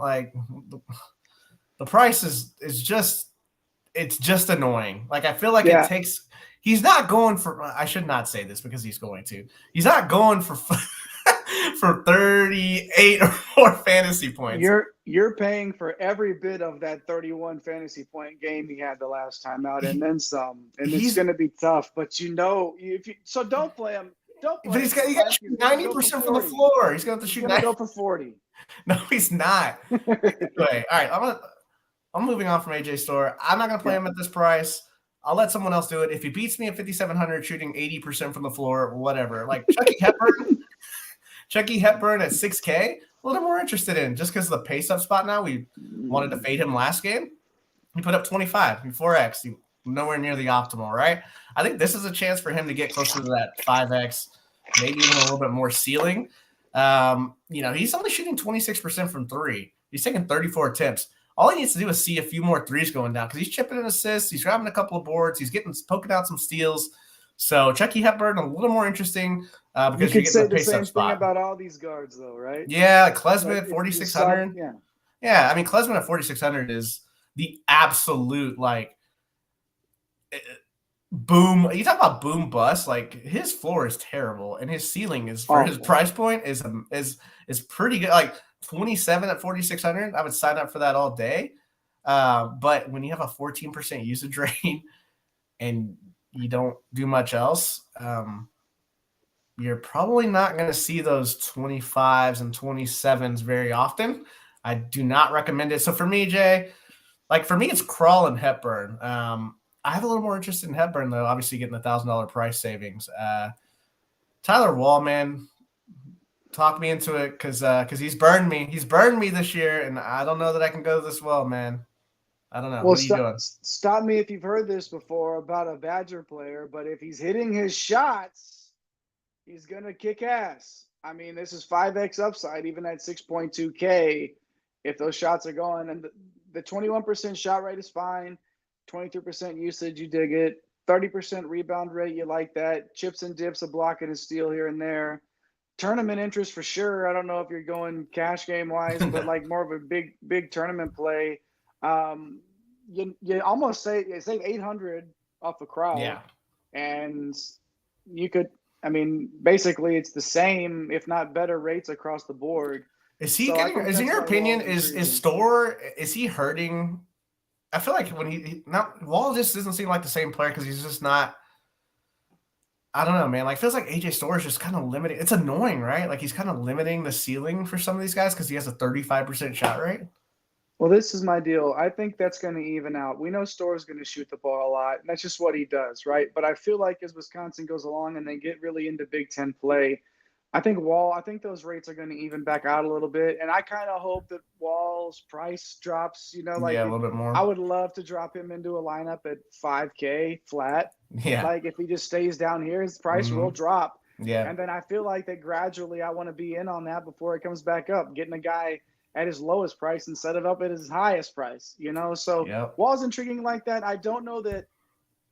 The price is just – it's just annoying. I feel like it takes – he's not going for – I should not say this because he's going to. He's not going for 38 or more fantasy points. You're paying for every bit of that 31 fantasy point game he had the last time out and then some. And it's going to be tough. But so don't play him. But he got to shoot 90% from the floor. He's going to have to shoot 90. Go for 40. No, he's not. Anyway, all right. I'm moving on from AJ Store. I'm not going to play him at this price. I'll let someone else do it. If he beats me at 5,700, shooting 80% from the floor, whatever. Chucky Hepburn at 6K, a little more interested in, just because of the pace-up spot now. We wanted to fade him last game. He put up 25 in 4X. Nowhere near the optimal, right? I think this is a chance for him to get closer to that 5X, maybe even a little bit more ceiling. He's only shooting 26% from 3. He's taking 34 attempts. All he needs to do is see a few more threes going down because he's chipping in assists. He's grabbing a couple of boards. He's poking out some steals. So Chucky Hepburn, a little more interesting because you could say the same thing about all these guards, though, right? Yeah, Klesman at 4,600. Yeah. Klesman at 4,600 is the absolute boom. You talk about boom bust. Like his floor is terrible, and his ceiling is for his price point is pretty good. Like 27 at 4,600, I would sign up for that all day. But when you have a 14% usage rate and you don't do much else, you're probably not going to see those 25s and 27s very often. I do not recommend it. So for me, Jay, like for me, it's Crawl and Hepburn. I have a little more interest in Hepburn, though, obviously getting the $1,000 price savings. Tyler Wall, man, talk me into it because he's burned me. He's burned me this year, and I don't know that I can go this well, man. I don't know. Well, what are you doing? Stop me if you've heard this before about a Badger player, but if he's hitting his shots, he's going to kick ass. I mean, this is 5x upside, even at 6.2K, if those shots are going. And the 21% shot rate is fine. 23% usage, you dig it. 30% rebound rate, you like that. Chips and dips, a block and a steal here and there. Tournament interest for sure. I don't know if you're going cash game wise, but like more of a big tournament play. You almost say 800 off a crowd. Yeah. And you could, I mean, basically it's the same, if not better rates across the board. Is he getting, is in your opinion, is Store, is he hurting? I feel like when Wall just doesn't seem like the same player because he's just not. I don't know, man. Like, feels like AJ Store is just kind of limiting. It's annoying, right? Like, he's kind of limiting the ceiling for some of these guys because he has a 35% shot rate. Well, this is my deal. I think that's going to even out. We know Store is going to shoot the ball a lot, and that's just what he does, right? But I feel like as Wisconsin goes along and they get really into Big Ten play, I think those rates are going to even back out a little bit. And I kind of hope that Wall's price drops, a little bit more. I would love to drop him into a lineup at 5K flat. Yeah. Like if he just stays down here, his price will drop. Yeah. And then I feel like that gradually I want to be in on that before it comes back up, getting a guy at his lowest price and set it up at his highest price, So Wall's intriguing like that. I don't know that.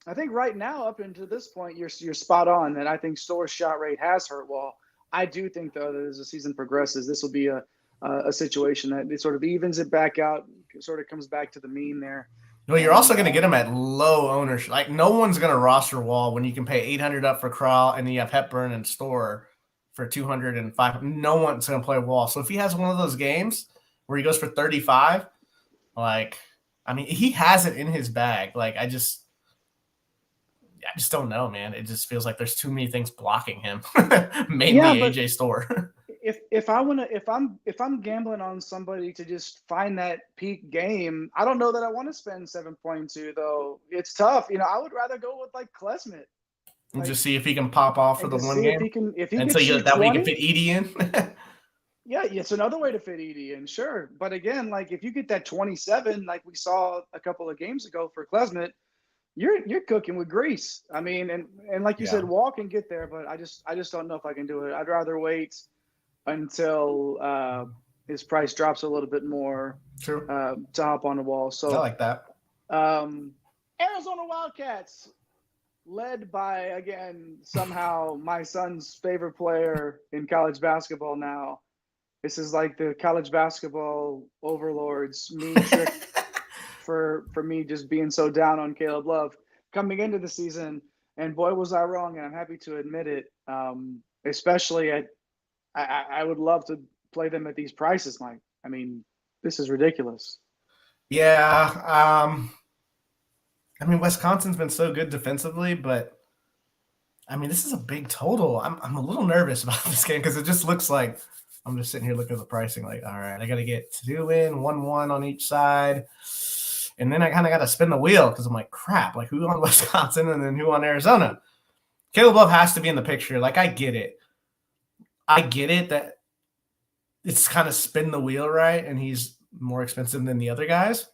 I think right now up until this point, you're spot on that I think Store's shot rate has hurt Wall. I do think, though, that as the season progresses, this will be a situation that it sort of evens it back out, sort of comes back to the mean there. Well, you're also going to get him at low ownership. Like, no one's going to roster Wall when you can pay 800 up for Crawl and then you have Hepburn and Store for 205. No one's going to play Wall. So if he has one of those games where he goes for 35, he has it in his bag. Like, I just don't know, man. It just feels like there's too many things blocking him. Mainly AJ Store. if I'm gambling on somebody to just find that peak game, I don't know that I want to spend 7.2 though. It's tough. I would rather go with like Klesmit. And just see if he can pop off for the one game. If he until can that way you can fit Edie in. Yeah, it's another way to fit Edie in, sure. But again, like if you get that 27, like we saw a couple of games ago for Klesmit, you're cooking with grease. I mean, and like you said, Wall can get there, but I just don't know if I can do it. I'd rather wait until his price drops a little bit more to hop on the Wall. So I like that. Arizona Wildcats, led by, again, somehow my son's favorite player in college basketball now. This is like the college basketball overlords mean trick for me just being so down on Caleb Love coming into the season. And boy, was I wrong, and I'm happy to admit it. Especially I would love to play them at these prices, Mike. I mean, this is ridiculous. Yeah. Wisconsin's been so good defensively, but this is a big total. I'm a little nervous about this game because it just looks like I'm just sitting here looking at the pricing like, all right, I got to get 2 in, 1-1 on each side. And then I kind of got to spin the wheel because I'm like, crap, like who on Wisconsin and then who on Arizona? Caleb Love has to be in the picture. Like, I get it. That it's kind of spin the wheel, right? And he's more expensive than the other guys.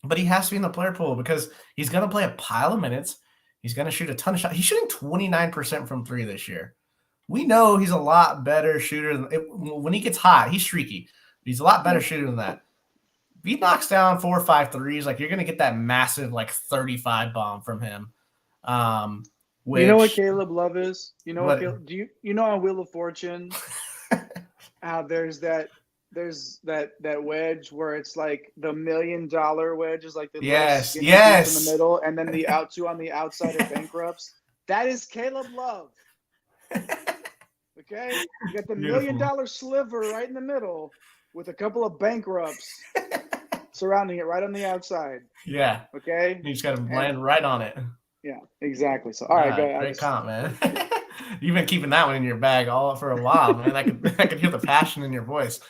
But he has to be in the player pool because he's going to play a pile of minutes. He's going to shoot a ton of shots. He's shooting 29% from 3 this year. We know he's a lot better shooter. When he gets hot, he's streaky. He's a lot better shooter than that. If he knocks down 4 or 5 threes, like you're going to get that massive 35 bomb from him. You know what Caleb Love is? You know what? Do you know on Wheel of Fortune how there's that there's that wedge where it's like the $1 million wedge is like the little Yes, skinny yes. piece in the middle, and then the out two on the outside are bankrupts. That is Caleb Love. Okay, you got the $1 million sliver right in the middle with a couple of bankrupts surrounding it right on the outside. Yeah. Okay. You just got to land right on it. Yeah, exactly. So, all right, go ahead. Great comp, man. You've been keeping that one in your bag all for a while, man. I could hear the passion in your voice.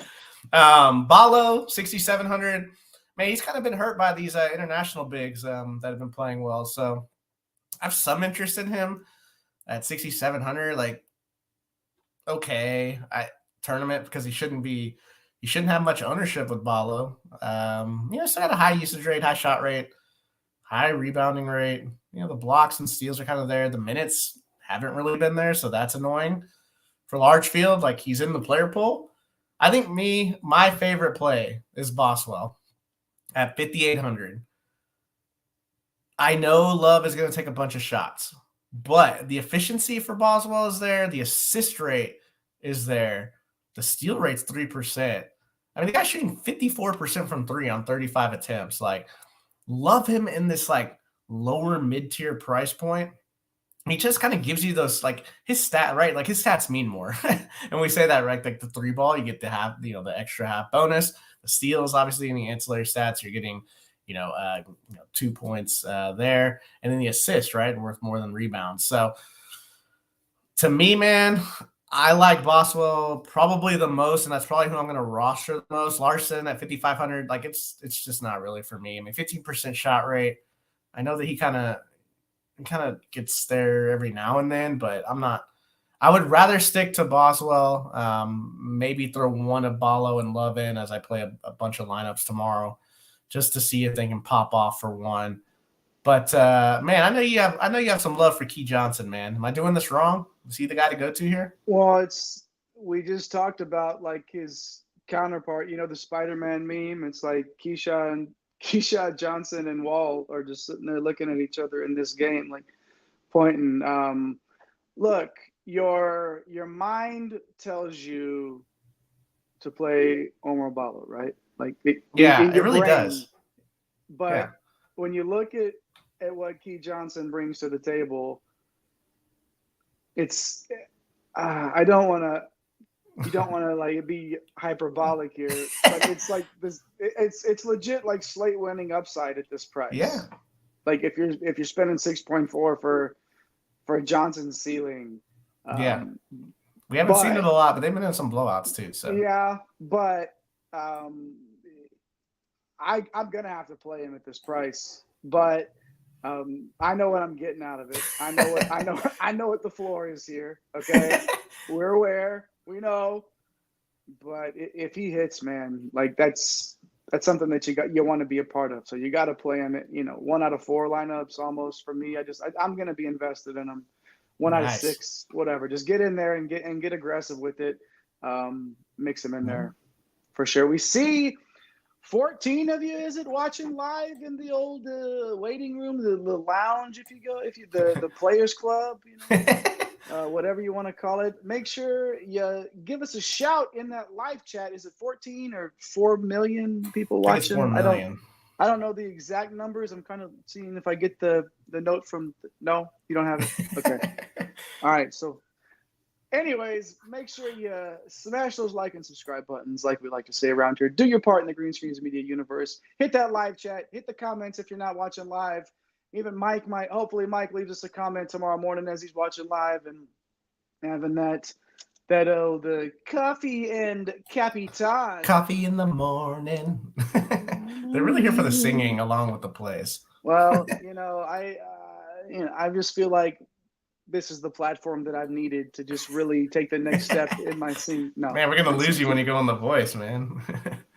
Ballo, 6,700. Man, he's kind of been hurt by these international bigs that have been playing well. So I have some interest in him at 6,700. Like, okay, tournament because he shouldn't have much ownership with Ballo. Still got a high usage rate, high shot rate, high rebounding rate. The blocks and steals are kind of there. The minutes haven't really been there, so that's annoying. For large field, like he's in the player pool. I think my favorite play is Boswell at 5,800. I know Love is going to take a bunch of shots, but the efficiency for Boswell is there. The assist rate is there. The steal rate's 3%. I mean, the guy's shooting 54% from 3 on 35 attempts. Like, love him in this like lower mid-tier price point. He just kind of gives you those, like, his stats mean more. And we say that, right? Like the 3 ball, you get to have, the extra half bonus. The steals, obviously, in the ancillary stats, you're getting, 2 points there. And then the assist, right? Worth more than rebounds. So to me, man, I like Boswell probably the most, and that's probably who I'm going to roster the most. Larson at 5,500, like it's just not really for me. I mean, 15% shot rate. I know that he kind of gets there every now and then, but I'm not. I would rather stick to Boswell. Maybe throw one of Ballo and Love in as I play a bunch of lineups tomorrow, just to see if they can pop off for one. But man, I know you have some love for Key Johnson, man. Am I doing this wrong? Is he the guy to go to here? Well, we just talked about like his counterpart, the Spider-Man meme. It's like Keyshawn Johnson and Wall are just sitting there looking at each other in this game, like pointing. Look, your mind tells you to play Omar Ballo, right? Like it really does. But when you look at what Key Johnson brings to the table, it's you don't want to like be hyperbolic here, but it's like this. It's legit like slate winning upside at this price. Yeah. Like if you're spending 6.4 for Johnson's ceiling. We haven't seen it a lot, but they've been in some blowouts too. So yeah, but I'm gonna have to play him at this price, but. I know what I'm getting out of it. I know what the floor is here. Okay, we're aware. We know, but if he hits, man, like that's something that you want to be a part of. So you got to play him at 1 out of 4 lineups almost for me. I'm gonna be invested in him. 1 out of 6, whatever. Just get in there and get aggressive with it. Mix him in there for sure. We see. 14 of you, is it, watching live in the old waiting room, the lounge, the players club, whatever you want to call it. Make sure you give us a shout in that live chat. Is it 14 or 4 million people watching? I think it's 4 million. I don't know the exact numbers. I'm kind of seeing if I get the note from. No, you don't have it. Okay. All right. So. Anyways, make sure you smash those like and subscribe buttons like we like to say around here. Do your part in the Green Screens Media universe. Hit that live chat. Hit the comments if you're not watching live. Even hopefully Mike leaves us a comment tomorrow morning as he's watching live and having the coffee and capitan. Coffee in the morning. They're really here for the singing along with the plays. Well, I just feel like this is the platform that I've needed to just really take the next step in my scene. No, man, we're gonna lose you when you go on The Voice, man.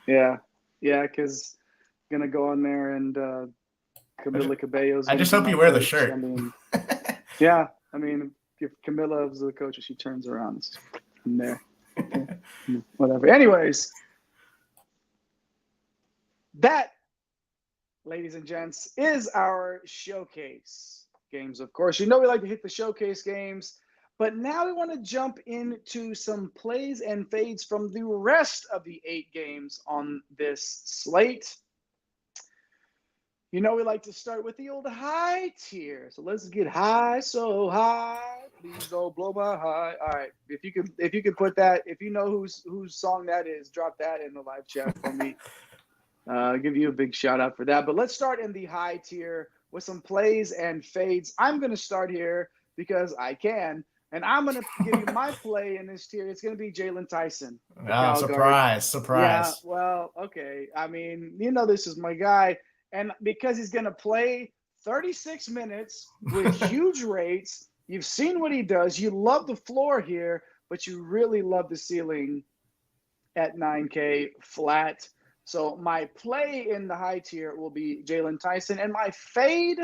yeah, because I'm gonna go on there and Camila Cabello's. I just hope you wear the shirt. Yeah, I mean, if Camila is the coach, she turns around. I'm there. Whatever. Anyways, that, ladies and gents, is our showcase games. Of course, we like to hit the showcase games. But now we want to jump into some plays and fades from the rest of the 8 games on this slate. You know, we like to start with the old high tier. So let's get high, so high. Please don't blow my high. All right. If you could put that, if you know whose song that is, drop that in the live chat for me. I'll give you a big shout out for that. But let's start in the high tier with some plays and fades. I'm going to start here because I can. And I'm going to give you my play in this tier. It's going to be Jalen Tyson. Oh, surprise. Yeah, well, okay. I mean, you know, this is my guy. And because he's going to play 36 minutes with huge rates, you've seen what he does. You love the floor here, but you really love the ceiling at 9K flat. So my play in the high tier will be Jalen Tyson. And my fade,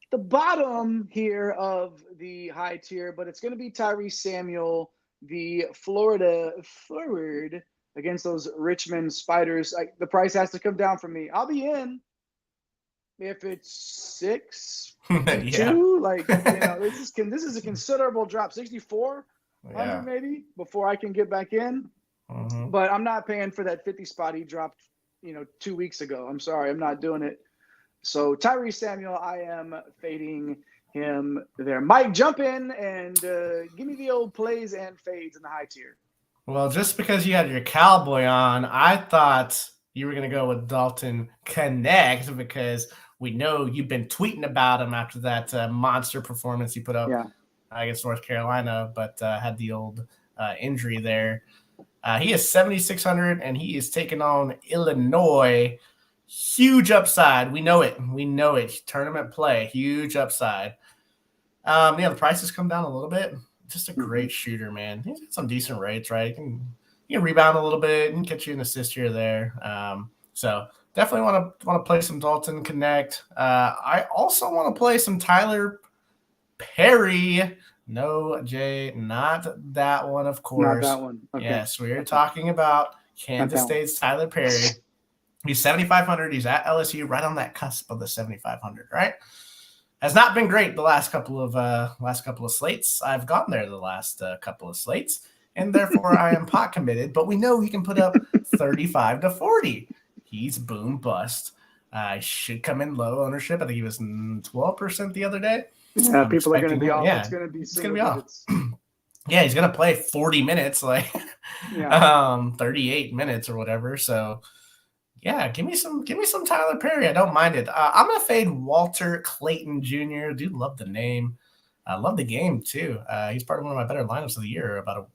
the bottom here of the high tier, but it's going to be Tyrese Samuel, the Florida forward, against those Richmond Spiders. The price has to come down for me. I'll be in if it's 6, Yeah. 2. Like, you know, this is a considerable drop, 6,400 maybe before I can get back in. Mm-hmm. But I'm not paying for that 50 spot he dropped, 2 weeks ago. I'm sorry, I'm not doing it. So Tyrese Samuel, I am fading him there. Mike, jump in and give me the old plays and fades in the high tier. Well, just because you had your cowboy on, I thought you were going to go with Dalton Connect because we know you've been tweeting about him after that monster performance he put up against North Carolina, but had the old injury there. He is 7,600, and he is taking on Illinois. Huge upside. We know it. Tournament play. Huge upside. The prices come down a little bit. Just a great shooter, man. He's got some decent rates, right? He can rebound a little bit and catch you an assist here or there. So definitely want to play some Dalton Connect. I also want to play some Tyler Perry. No, Jay, not that one, of course. Not that one. Okay. Yes, we are talking about Kansas State's Tyler Perry. He's 7,500. He's at LSU, right on that cusp of the 7,500, right? Has not been great the last couple of slates. I've gotten there the last couple of slates, and therefore I am pot committed. But we know he can put up 35 to 40. He's boom bust. Should come in low ownership. I think he was 12% the other day. Yeah, people are going to be off. Yeah, it's going to be off. Yeah, he's going to play 40 minutes, 38 minutes or whatever. So. Yeah, give me some Tyler Perry. I don't mind it. I'm gonna fade Walter Clayton Jr. Do love the name. I love the game too. He's part of one of my better lineups of the year about a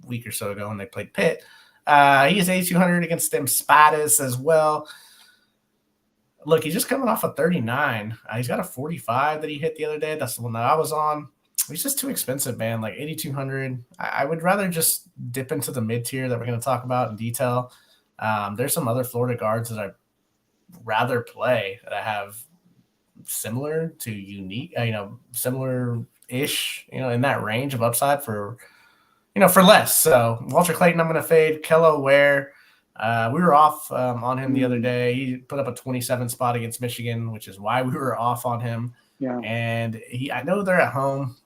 week or so ago when they played Pitt. He is 8,200 against them Spiders as well. Look, he's just coming off a 39. He's got a 45 that he hit the other day. That's the one that I was on. He's just too expensive, man. Like 8,200. I would rather just dip into the mid tier that we're going to talk about in detail. There's some other Florida guards that I'd rather play that I have similar to unique, similar-ish, in that range of upside for less. So Walter Clayton, I'm going to fade. Kello Ware, we were off on him the other day. He put up a 27 spot against Michigan, which is why we were off on him. Yeah. And I know they're at home,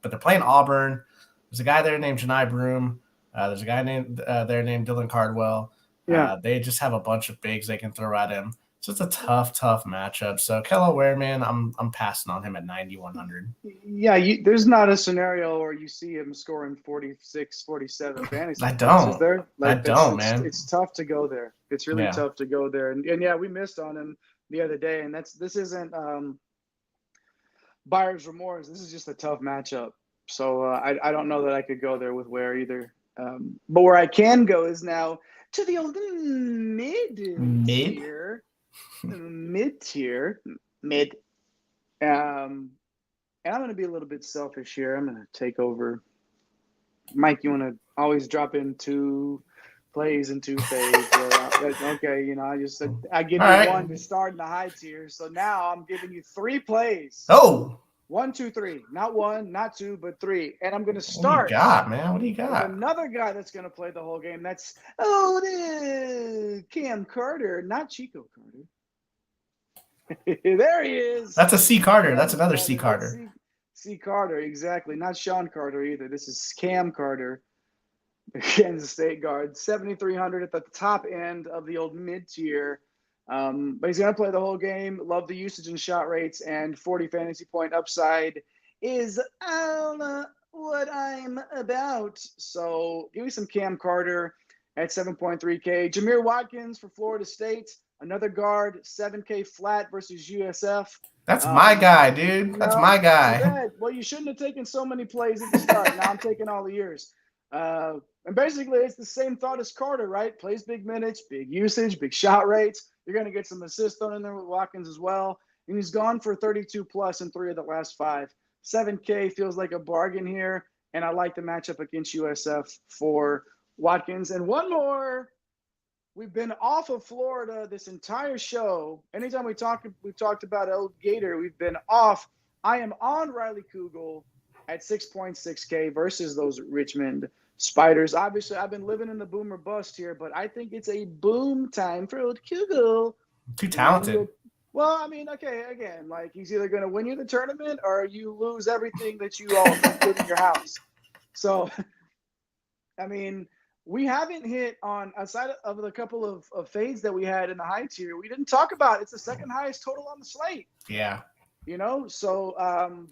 but they're playing Auburn. There's a guy there named Janai Broom. There's a guy named Dylan Cardwell. Yeah, they just have a bunch of bigs they can throw at him. So it's a tough matchup. So Kello Ware, man, I'm passing on him at 9,100. Yeah, there's not a scenario where you see him scoring 46, 47 fantasy. I don't. Is there? Man. It's tough to go there. It's really tough to go there. And yeah, we missed on him the other day. And this isn't buyer's remorse. This is just a tough matchup. So I don't know that I could go there with Ware either. But where I can go is now to the old mid tier. And I'm going to be a little bit selfish here. I'm going to take over. Mike, you want to always drop in 2 plays and 2 fades. Okay, I give you one to start in the high tier. So now I'm giving you 3 plays. Oh. 1, 2, 3. Not 1, not 2, but 3. And I'm going to start. What do you got, man? What do you got? Another guy that's going to play the whole game. That's Cam Carter, not Chico Carter. There he is. That's a C Carter. That's another C Carter. C. Carter, exactly. Not Sean Carter either. This is Cam Carter, the Kansas State guard. 7,300 at the top end of the old mid-tier. But he's going to play the whole game. Love the usage and shot rates, and 40 fantasy point upside is what I'm about. So give me some Cam Carter at 7.3K. Jameer Watkins for Florida State, another guard, 7K flat versus USF. That's my guy, dude. That's my guy. Well, you shouldn't have taken so many plays at the start. Now I'm taking all the years. And basically, it's the same thought as Carter, right? Plays big minutes, big usage, big shot rates. You're going to get some assists thrown in there with Watkins as well. And he's gone for 32+ in 3 of the last 5. 7K feels like a bargain here. And I like the matchup against USF for Watkins. And one more. We've been off of Florida this entire show. Anytime we've talked about El Gator, we've been off. I am on Riley Kugel at 6.6K versus those Richmond Spiders. Obviously, I've been living in the boom or bust here, but I think it's a boom time for old Kugel. Too talented. Well, I mean, okay, again, like he's either going to win you the tournament or you lose everything that you own, including your house. So, I mean, we haven't hit on, aside of the couple of fades that we had in the high tier, we didn't talk about it's the second highest total on the slate. Yeah. You know, so,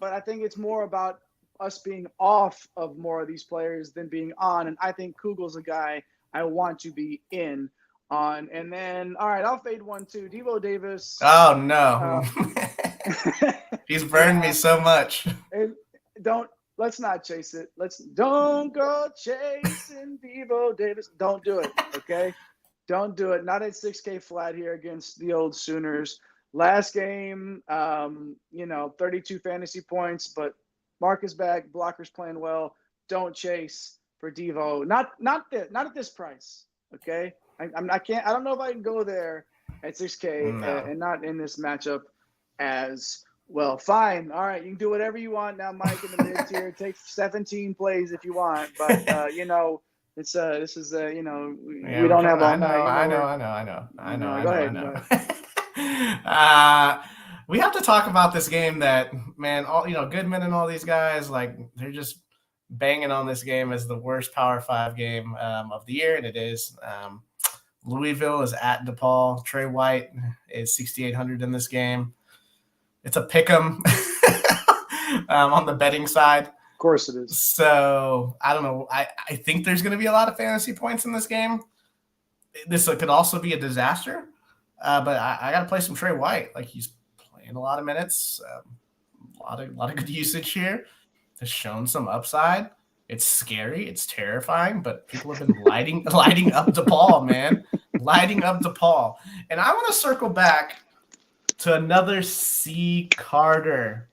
but I think it's more about us being off of more of these players than being on. And I think Kugel's a guy I want to be in on. And then, all right, I'll fade one too. Devo Davis. Oh, no. He's burned me so much. And let's not chase it. Don't go chasing Devo Davis. Don't do it, okay? Don't do it. Not at 6K flat here against the old Sooners. Last game, 32 fantasy points, but Marcus back, blockers playing well. Don't chase for Devo. Not at this price. Okay, I don't know if I can go there at 6K and not in this matchup as well. Fine. All right, you can do whatever you want now, Mike, in the mid tier. Take 17 plays if you want, but it's this is we don't have all night. I know. Go ahead. We have to talk about this game that, man, Goodman and all these guys, like, they're just banging on this game as the worst Power 5 game of the year, and it is. Louisville is at DePaul. Trey White is 6,800 in this game. It's a pick 'em on the betting side. Of course it is. So, I don't know. I think there's going to be a lot of fantasy points in this game. This could also be a disaster. But I got to play some Trey White. Like, he's playing a lot of minutes, a lot of good usage here. Has shown some upside. It's scary. It's terrifying. But people have been lighting up DePaul, man. Lighting up DePaul. And I want to circle back to another C. Carter.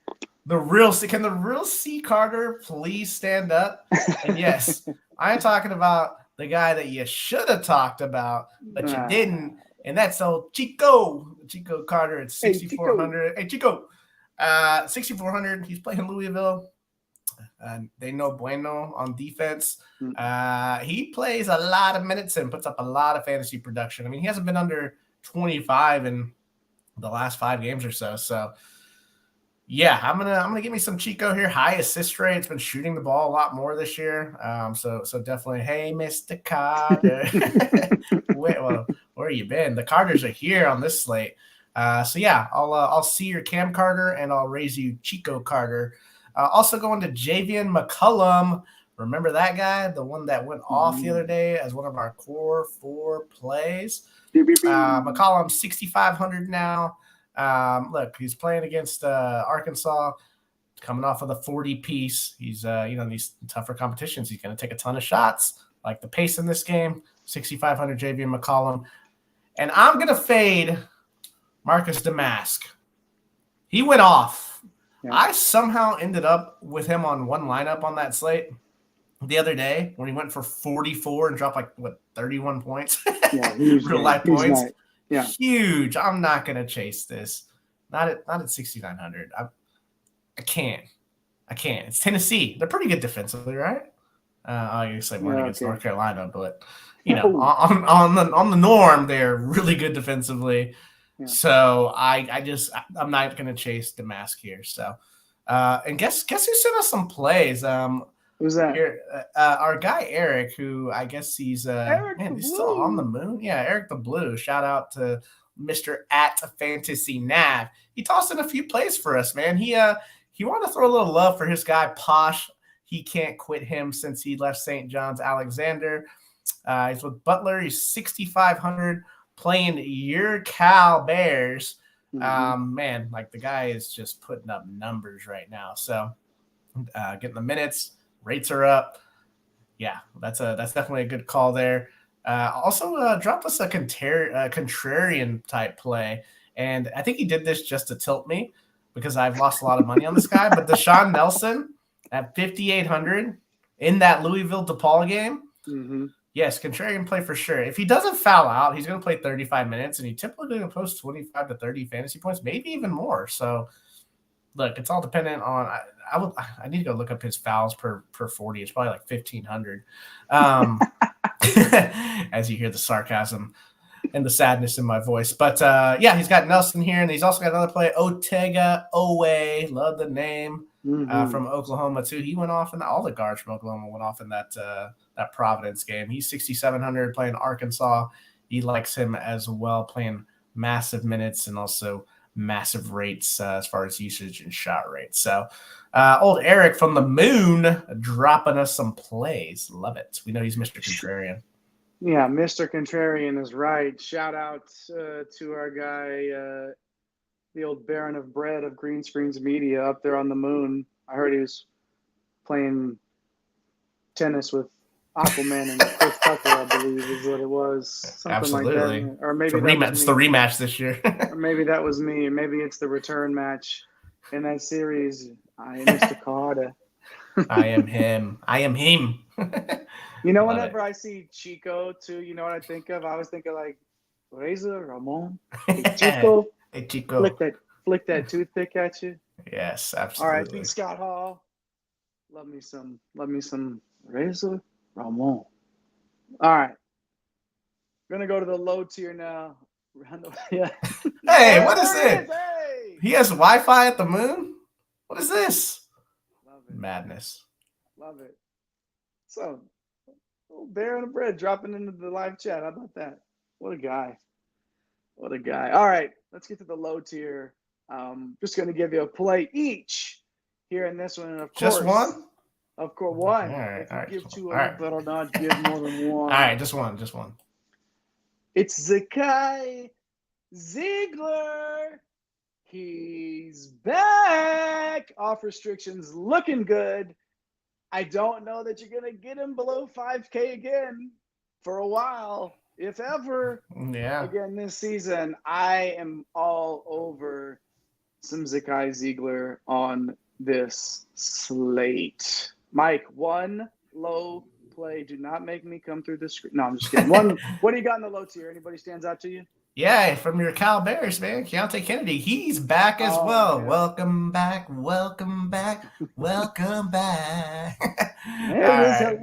Can the real C. Carter please stand up? And yes, I'm talking about the guy that you should have talked about, but you didn't. And that's old Chico Carter at 6,400. Hey, Chico. 6,400. He's playing Louisville. They know Bueno on defense. He plays a lot of minutes and puts up a lot of fantasy production. I mean, he hasn't been under 25 in the last 5 games or so. So, yeah, I'm gonna give me some Chico here. High assist rate. It's been shooting the ball a lot more this year. So definitely, hey, Mr. Carter. Where you been? The Carters are here on this slate. So yeah, I'll see your Cam Carter and I'll raise you Chico Carter. Also going to Javian McCullum. Remember that guy, the one that went off the other day as one of our core 4 plays. McCollum 6,500 now. Look, he's playing against Arkansas, coming off of the 40 piece. He's these tougher competitions, he's going to take a ton of shots. Like the pace in this game, 6,500 Javian McCollum. And I'm going to fade Marcus Damask. He went off. Yeah. I somehow ended up with him on one lineup on that slate the other day when he went for 44 and dropped 31 points. Yeah, real life points. Yeah. Huge. I'm not going to chase this. Not at 6,900. I can't. It's Tennessee. They're pretty good defensively, right? I guess we're against North Carolina, but on the norm, they're really good defensively. Yeah. So I'm not going to chase Damask here. So And guess who sent us some plays? Who's that? Here, our guy Eric, who I guess he's Eric the he's still on the moon. Yeah, Eric the Blue. Shout out to Mr. at Fantasy Nav. He tossed in a few plays for us, man. He wanted to throw a little love for his guy Posh. He can't quit him since he left St. John's Alexander. He's with Butler. He's 6,500 playing your Cal Bears. Man, like the guy is just putting up numbers right now. So getting the minutes. Rates are up. Yeah, that's definitely a good call there. Also, dropped us a contrarian type play, and I think he did this just to tilt me because I've lost a lot of money on this guy. But Deshaun Nelson at 5,800 in that Louisville DePaul game. Yes, contrarian play for sure. If he doesn't foul out, he's going to play 35 minutes, and he typically going to post 25 to 30 fantasy points, maybe even more. So, look, it's all dependent on. I need to go look up his fouls per 40. It's probably like 1,500. As you hear the sarcasm and the sadness in my voice. But yeah, he's got Nelson here, and he's also got another play, Otega Owe. Love the name from Oklahoma too. He went off, and all the guards from Oklahoma went off in that Providence game. He's 6,700 playing Arkansas. He likes him as well, playing massive minutes and also massive rates as far as usage and shot rates. So old Eric from the moon dropping us some plays. Love it. We know he's Mr. Contrarian. Yeah, Mr. Contrarian is right. Shout out to our guy, the old Baron of Bread of Green Screens Media up there on the moon. I heard he was playing tennis with Aquaman and Chris Tucker, I believe is what it was. Something Absolutely. like that. Or maybe it's the rematch this year. Or maybe that was me. Maybe it's the return match in that series. I am Mr. Carter. I am him. I am him. You know, whenever I see Chico too, you know what I think of? I always think of like Razor Ramon. Hey, Chico. Hey, Chico. Flick that toothpick at you. Yes, absolutely. All right, B. Scott Hall. Love me some Razor Ramon. All right. Gonna go to the low tier now. Yeah. Hey, what is it? Hey. He has Wi-Fi at the moon? What is this? Love it. Madness. Love it. So, little Bear on the bread dropping into the live chat. How about that? What a guy. What a guy. All right, let's get to the low tier. Just going to give you a play each here in this one. And of course, just one? Of course, one. All right. Give two, I better not give more than one. All right, just one. It's Zakai Ziegler. He's back. Off restrictions, looking good. I don't know that you're going to get him below 5K again for a while, if ever. Yeah. Again this season, I am all over some Zakai Ziegler on this slate. Mike, one low play. Do not make me come through the screen. No, I'm just kidding. One. What do you got in the low tier? Anybody stands out to you? Yeah, from your Cal Bears, man. Keontae Kennedy. He's back as well. Yeah. Welcome back. Welcome back. Welcome back. Right.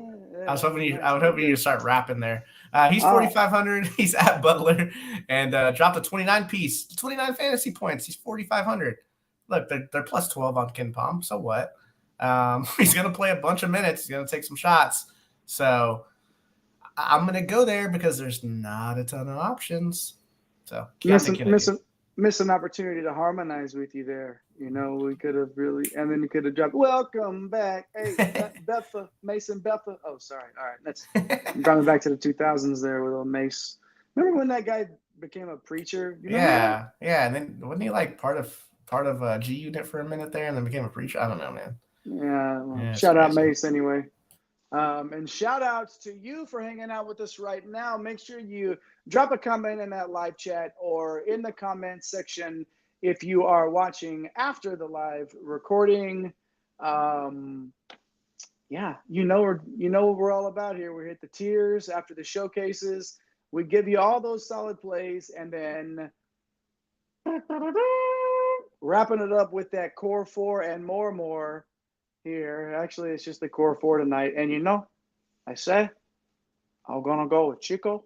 I was hoping you start rapping there. He's 4,500. He's at Butler and dropped a 29 fantasy points. He's 4,500. Look, they're plus 12 on KenPom. So what? He's going to play a bunch of minutes. He's going to take some shots. So I'm going to go there because there's not a ton of options. So miss an opportunity to harmonize with you there. You know, we could have really, and then you could have dropped, welcome back. Hey, Mason Betha. Oh, sorry. All right. I'm going back to the 2000s there with old Mace. Remember when that guy became a preacher? You know yeah. And then wasn't he like part of G Unit for a minute there and then became a preacher? I don't know, man. Yeah. Well, shout out Mace anyway. And shout outs to you for hanging out with us right now. Make sure you drop a comment in that live chat or in the comments section if you are watching after the live recording. Yeah, you know what we're all about here. We hit the tiers after the showcases. We give you all those solid plays and then wrapping it up with that core four and more. Here, actually, it's just the core four tonight, and I say I'm gonna go with Chico.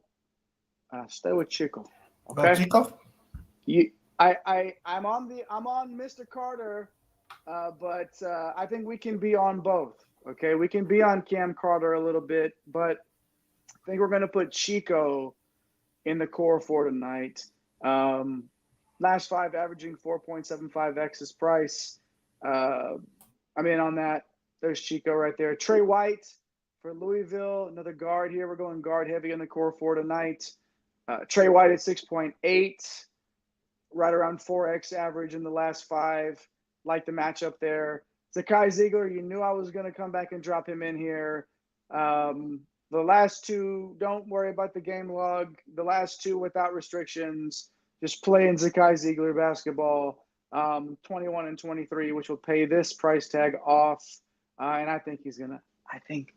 Stay with Chico. Okay, Chico. I'm on Mr. Carter But I think we can be on both. Okay, we can be on Cam Carter a little bit, but I think we're going to put Chico in the core four tonight. Last 5 averaging 4.75x his price. I'm in on that. There's Chico right there. Trey White for Louisville, another guard here. We're going guard heavy in the core four tonight. Trey White at 6.8, right around 4x average in the last 5. Like the matchup there. Zakai Ziegler, you knew I was going to come back and drop him in here. The last 2, don't worry about the game log. The last 2 without restrictions, just playing Zakai Ziegler basketball, 21 and 23, which will pay this price tag off. And I think he's going to – I think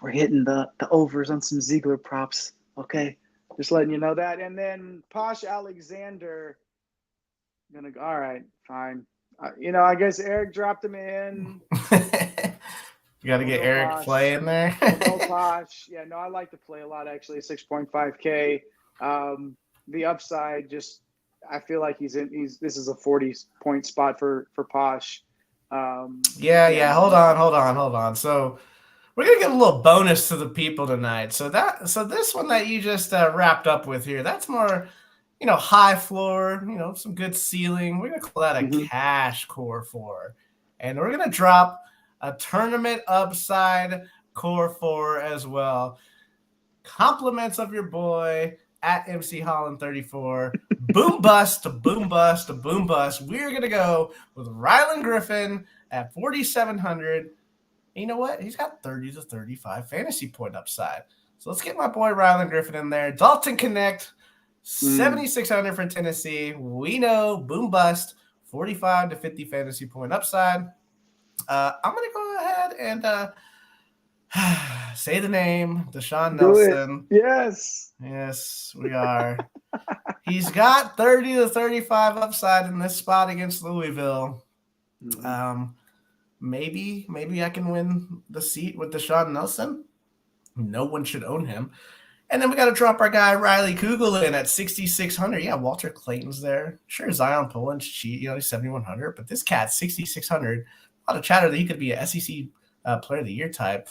we're hitting the overs on some Ziegler props, okay? Just letting you know that. And then Posh Alexander, going to go, all right, fine. I guess Eric dropped him in. You got to get Eric Posh. Play in there. No Posh. Yeah, no, I like to play a lot, actually, 6.5K. The upside, just I feel like this is a 40-point spot for Posh. Yeah. Hold on. So we're going to get a little bonus to the people tonight. So this one that you just wrapped up with here, that's more – high floor, some good ceiling. We're going to call that a cash core four. And we're going to drop a tournament upside core four as well. Compliments of your boy at MC Holland 34. Boom bust to boom bust to boom bust. We're going to go with Rylan Griffin at 4,700. You know what? He's got 30 to 35 fantasy point upside. So let's get my boy Rylan Griffin in there. Dalton Connect. 7,600 for Tennessee. We know boom bust, 45 to 50 fantasy point upside. I'm going to go ahead and say the name, Deshaun Nelson. Yes, we are. He's got 30 to 35 upside in this spot against Louisville. Maybe I can win the seat with Deshaun Nelson. No one should own him. And then we got to drop our guy Riley Kugel in at 6,600. Yeah, Walter Clayton's there. Sure, Zion Poland's cheat. He's 7,100. But this cat, 6,600. A lot of chatter that he could be an SEC Player of the Year type.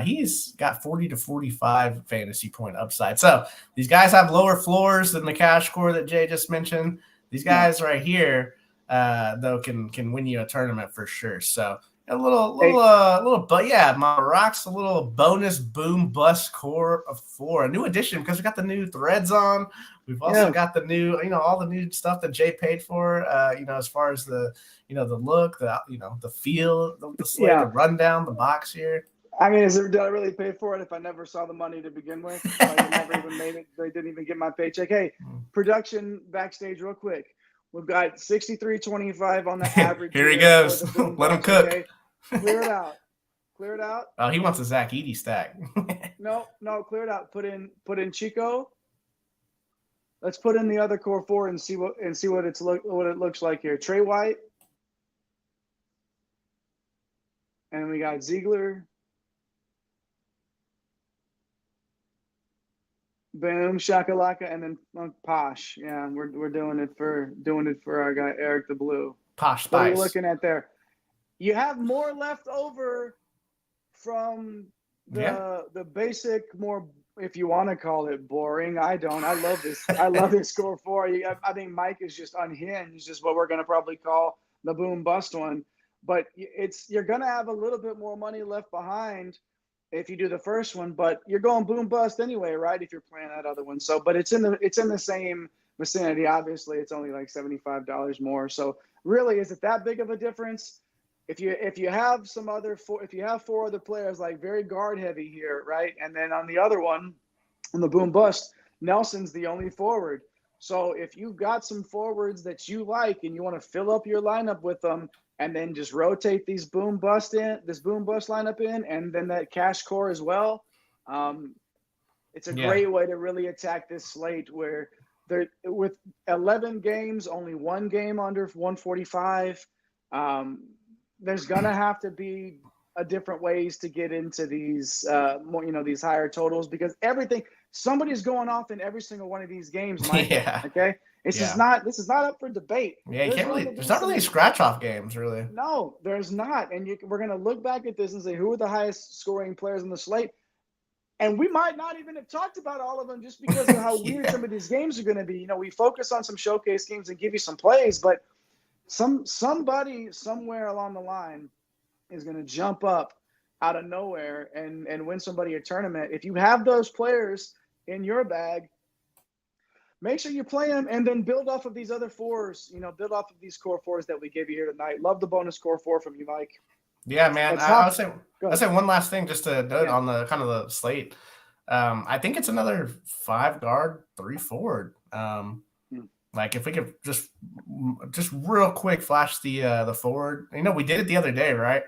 He's got 40 to 45 fantasy point upside. So these guys have lower floors than the cash core that Jay just mentioned. These guys right here, though, can win you a tournament for sure. So a but yeah, my rocks, a little bonus boom bust core of 4, a new addition because we got the new threads on. We've also got the new, all the new stuff that Jay paid for. As far as the, the look, the feel, the slate, the rundown, the box here. I mean, did I really pay for it if I never saw the money to begin with? I never even made it. They didn't even get my paycheck. Hey, production backstage real quick. We've got 63.25 on the average. Here he goes. Let him cook. Okay? Clear it out. Oh, he wants a Zach Edey stack. No, clear it out. Put in Chico. Let's put in the other core 4 and see what it looks like here. Trey White. And we got Ziegler. Boom, shakalaka, and then Posh. Yeah, we're doing it for our guy Eric the Blue. Posh Spice. What are you looking at there? You have more left over from the basic, more, if you want to call it boring. I don't. I love this. I love this score 4. I think Mike is just unhinged, is what we're going to probably call the boom bust one. But you're going to have a little bit more money left behind if you do the first one, but you're going boom bust anyway, right? If you're playing that other one. So, but it's in the same vicinity. Obviously, it's only like $75 more. So, really, is it that big of a difference? If you have if you have 4 other players like very guard heavy here, right? And then on the other one, on the boom bust, Nelson's the only forward. So if you've got some forwards that you like and you want to fill up your lineup with them, and then just rotate this boom bust lineup in, and then that cash core as well. It's a great way to really attack this slate where they're with 11 games, only 1 game under 145. There's gonna have to be a different ways to get into these these higher totals, because somebody's going off in every single one of these games, Mike. Okay. This is not up for debate. Yeah, there's not really scratch off games, really. No, there's not. And we're going to look back at this and say, who are the highest scoring players on the slate? And we might not even have talked about all of them just because of how weird some of these games are going to be. You know, we focus on some showcase games and give you some plays, but somebody somewhere along the line is going to jump up out of nowhere and win somebody a tournament. If you have those players in your bag, make sure you play them and then build off of these other fours, build off of these core fours that we gave you here tonight. Love the bonus core four from you, Mike. Yeah, man. I'll say one last thing just to note on the kind of the slate. I think it's another 5 guard, 3 forward. Like if we could just real quick flash the forward. We did it the other day, right?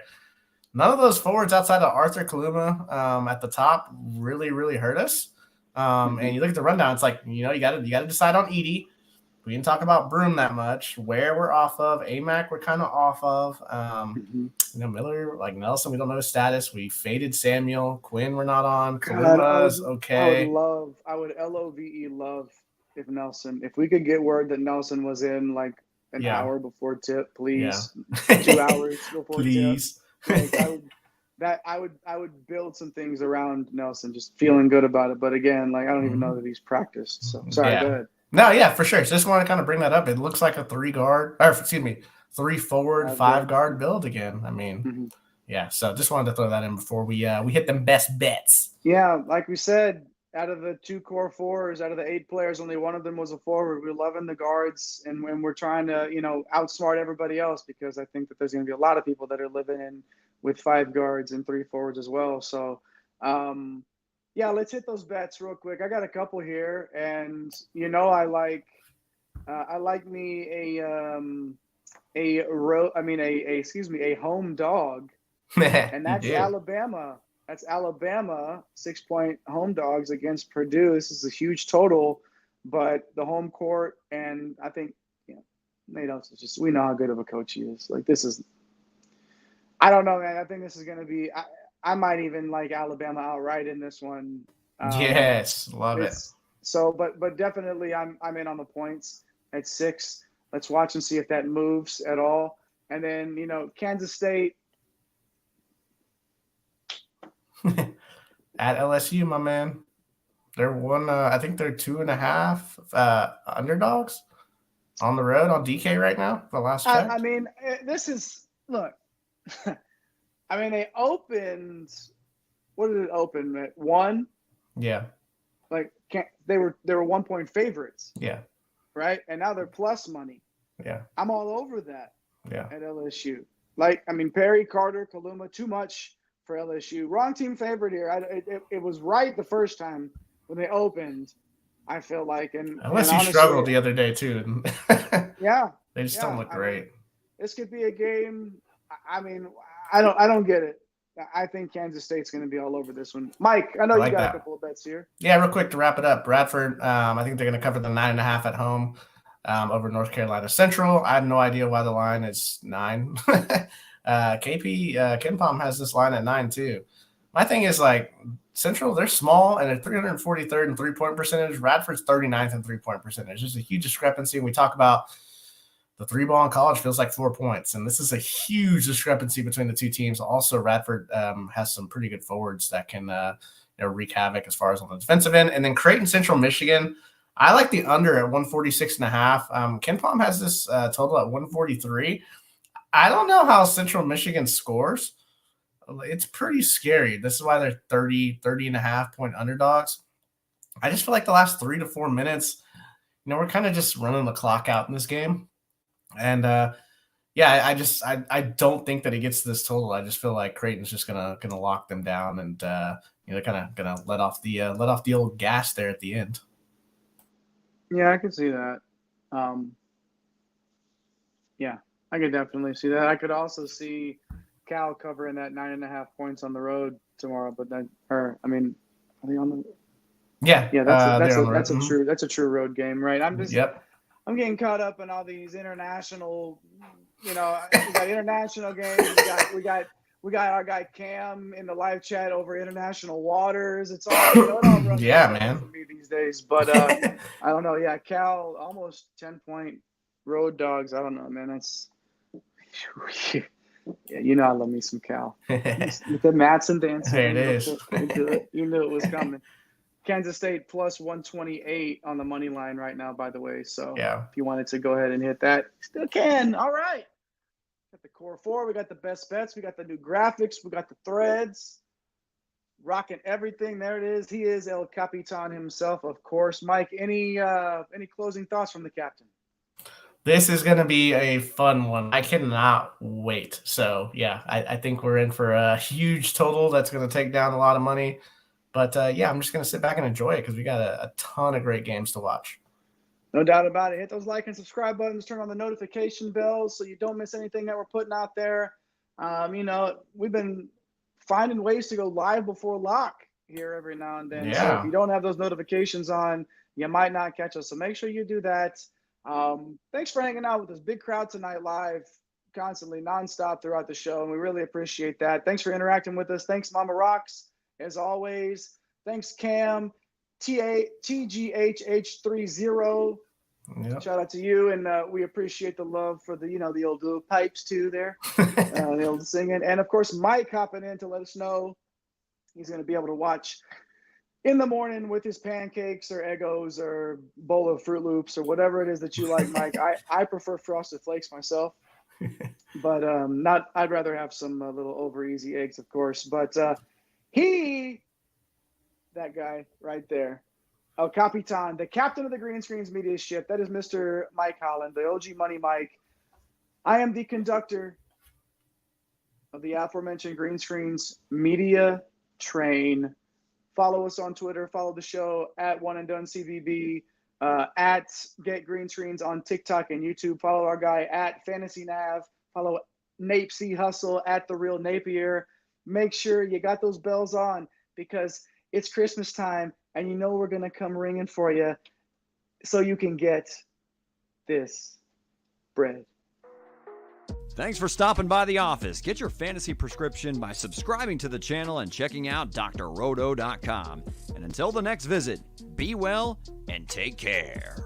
None of those forwards outside of Arthur Kaluma at the top really, really hurt us. And you look at the rundown, it's like, you got to decide on Edie. We didn't talk about Broom that much. Where we're off of. AMAC we're kind of off of. Miller, like Nelson, we don't know his status. We faded Samuel. Quinn we're not on. Kaluma's okay. I would love if we could get word that Nelson was in like an hour before tip, please. 2 hours before please. Tip. Like, I would build some things around Nelson, just feeling good about it. But again, like I don't even know that he's practiced. So sorry, go ahead. No, yeah, for sure. So just want to kind of bring that up. It looks like a 3 forward, 5 guard build again. I mean, yeah. So just wanted to throw that in before we hit them best bets. Yeah, like we said, out of the 2 core fours, out of the 8 players, only one of them was a forward. We're loving the guards, and we're trying to outsmart everybody else because I think that there's going to be a lot of people that are living in with 5 guards and 3 forwards as well. So. Yeah, let's hit those bets real quick. I got a couple here, and I like me a home dog, and that's Alabama. That's Alabama 6-point home dogs against Purdue. This is a huge total, but the home court, and I think Nate Oates is just we know how good of a coach he is. Like this is, I don't know, man. I think this is going to be. I might even like Alabama outright in this one. Yes, love it. So, but definitely I'm in on the points at 6. Let's watch and see if that moves at all. And then, Kansas State. At LSU, my man. They're I think they're 2.5 underdogs on the road on DK right now. The last check. I mean, this is, look. I mean, they opened. What did it open at 1? Yeah. Like they were 1-point favorites. Yeah. Right, and now they're plus money. Yeah. I'm all over that. Yeah. At LSU, like I mean, Perry, Carter, Kaluma, too much for LSU. Wrong team favorite here. It was right the first time when they opened. I feel like and LSU struggled the other day too. Yeah. They just don't look great. This could be a game. I mean. I don't get it. I think Kansas State's going to be all over this one. Mike, I know you got a couple of bets here. Yeah, real quick to wrap it up. Bradford, I think they're going to cover the 9.5 at home over North Carolina Central. I have no idea why the line is 9. Ken Palm has this line at 9 too. My thing is like Central, they're small and they're 343rd in 3-point percentage. Radford's 39th in 3-point percentage. There's a huge discrepancy. And we talk about the 3-ball in college feels like 4 points, and this is a huge discrepancy between the two teams. Also, Radford has some pretty good forwards that can wreak havoc as far as on the defensive end. And then Creighton Central Michigan, I like the under at 146.5. Ken Palm has this total at 143. I don't know how Central Michigan scores. It's pretty scary. This is why they're 30.5-point underdogs. I just feel like the last 3 to 4 minutes, we're kind of just running the clock out in this game. And I don't think that it gets to this total. I just feel like Creighton's just gonna lock them down, and they're kind of gonna let off the old gas there at the end. Yeah, I can see that. Yeah, I could definitely see that. I could also see Cal covering that 9.5 points on the road tomorrow. But are they on the? Yeah. That's a true road game, right? I'm getting caught up in all these international, we got international games. We We got our guy Cam in the live chat over international waters. It's all, it all runs yeah, together man. for me these days. But I don't know. Yeah, Cal almost 10-point road dogs. I don't know, man. That's yeah. You know I love me some Cal. With the Matson dance. There it is. You knew it was coming. Kansas State plus 128 on the money line right now, by the way. So yeah, if you wanted to go ahead and hit that, still can. All right. Got the Core Four. We got the best bets. We got the new graphics. We got the threads. Rocking everything. There it is. He is El Capitan himself, of course. Mike, any closing thoughts from the captain? This is going to be a fun one. I cannot wait. So, yeah, I think we're in for a huge total that's going to take down a lot of money. But, yeah, I'm just going to sit back and enjoy it because we got a ton of great games to watch. No doubt about it. Hit those like and subscribe buttons. Turn on the notification bells so you don't miss anything that we're putting out there. We've been finding ways to go live before lock here every now and then. Yeah. So if you don't have those notifications on, you might not catch us. So make sure you do that. Thanks for hanging out with this big crowd tonight live, constantly, nonstop throughout the show. And we really appreciate that. Thanks for interacting with us. Thanks, Mama Rocks, as always. Thanks, Cam. TGHH30. Yep. Shout out to you, and we appreciate the love for the old little pipes too there, the old singing, and of course Mike hopping in to let us know he's going to be able to watch in the morning with his pancakes or Eggos or bowl of Fruit Loops or whatever it is that you like, Mike. I prefer Frosted Flakes myself, but I'd rather have some little over easy eggs, of course. But that guy right there. El Capitan, the captain of the Green Screens Media ship. That is Mr. Mike Holland, the OG Money Mike. I am the conductor of the aforementioned Green Screens Media train. Follow us on Twitter. Follow the show at One and Done CBB, at Get Green Screens on TikTok and YouTube. Follow our guy at Fantasy Nav. Follow Nape C Hustle at The Real Napier. Make sure you got those bells on because it's Christmas time. And you know we're going to come ringing for you so you can get this bread. Thanks for stopping by the office. Get your fantasy prescription by subscribing to the channel and checking out drrodo.com. And until the next visit, be well and take care.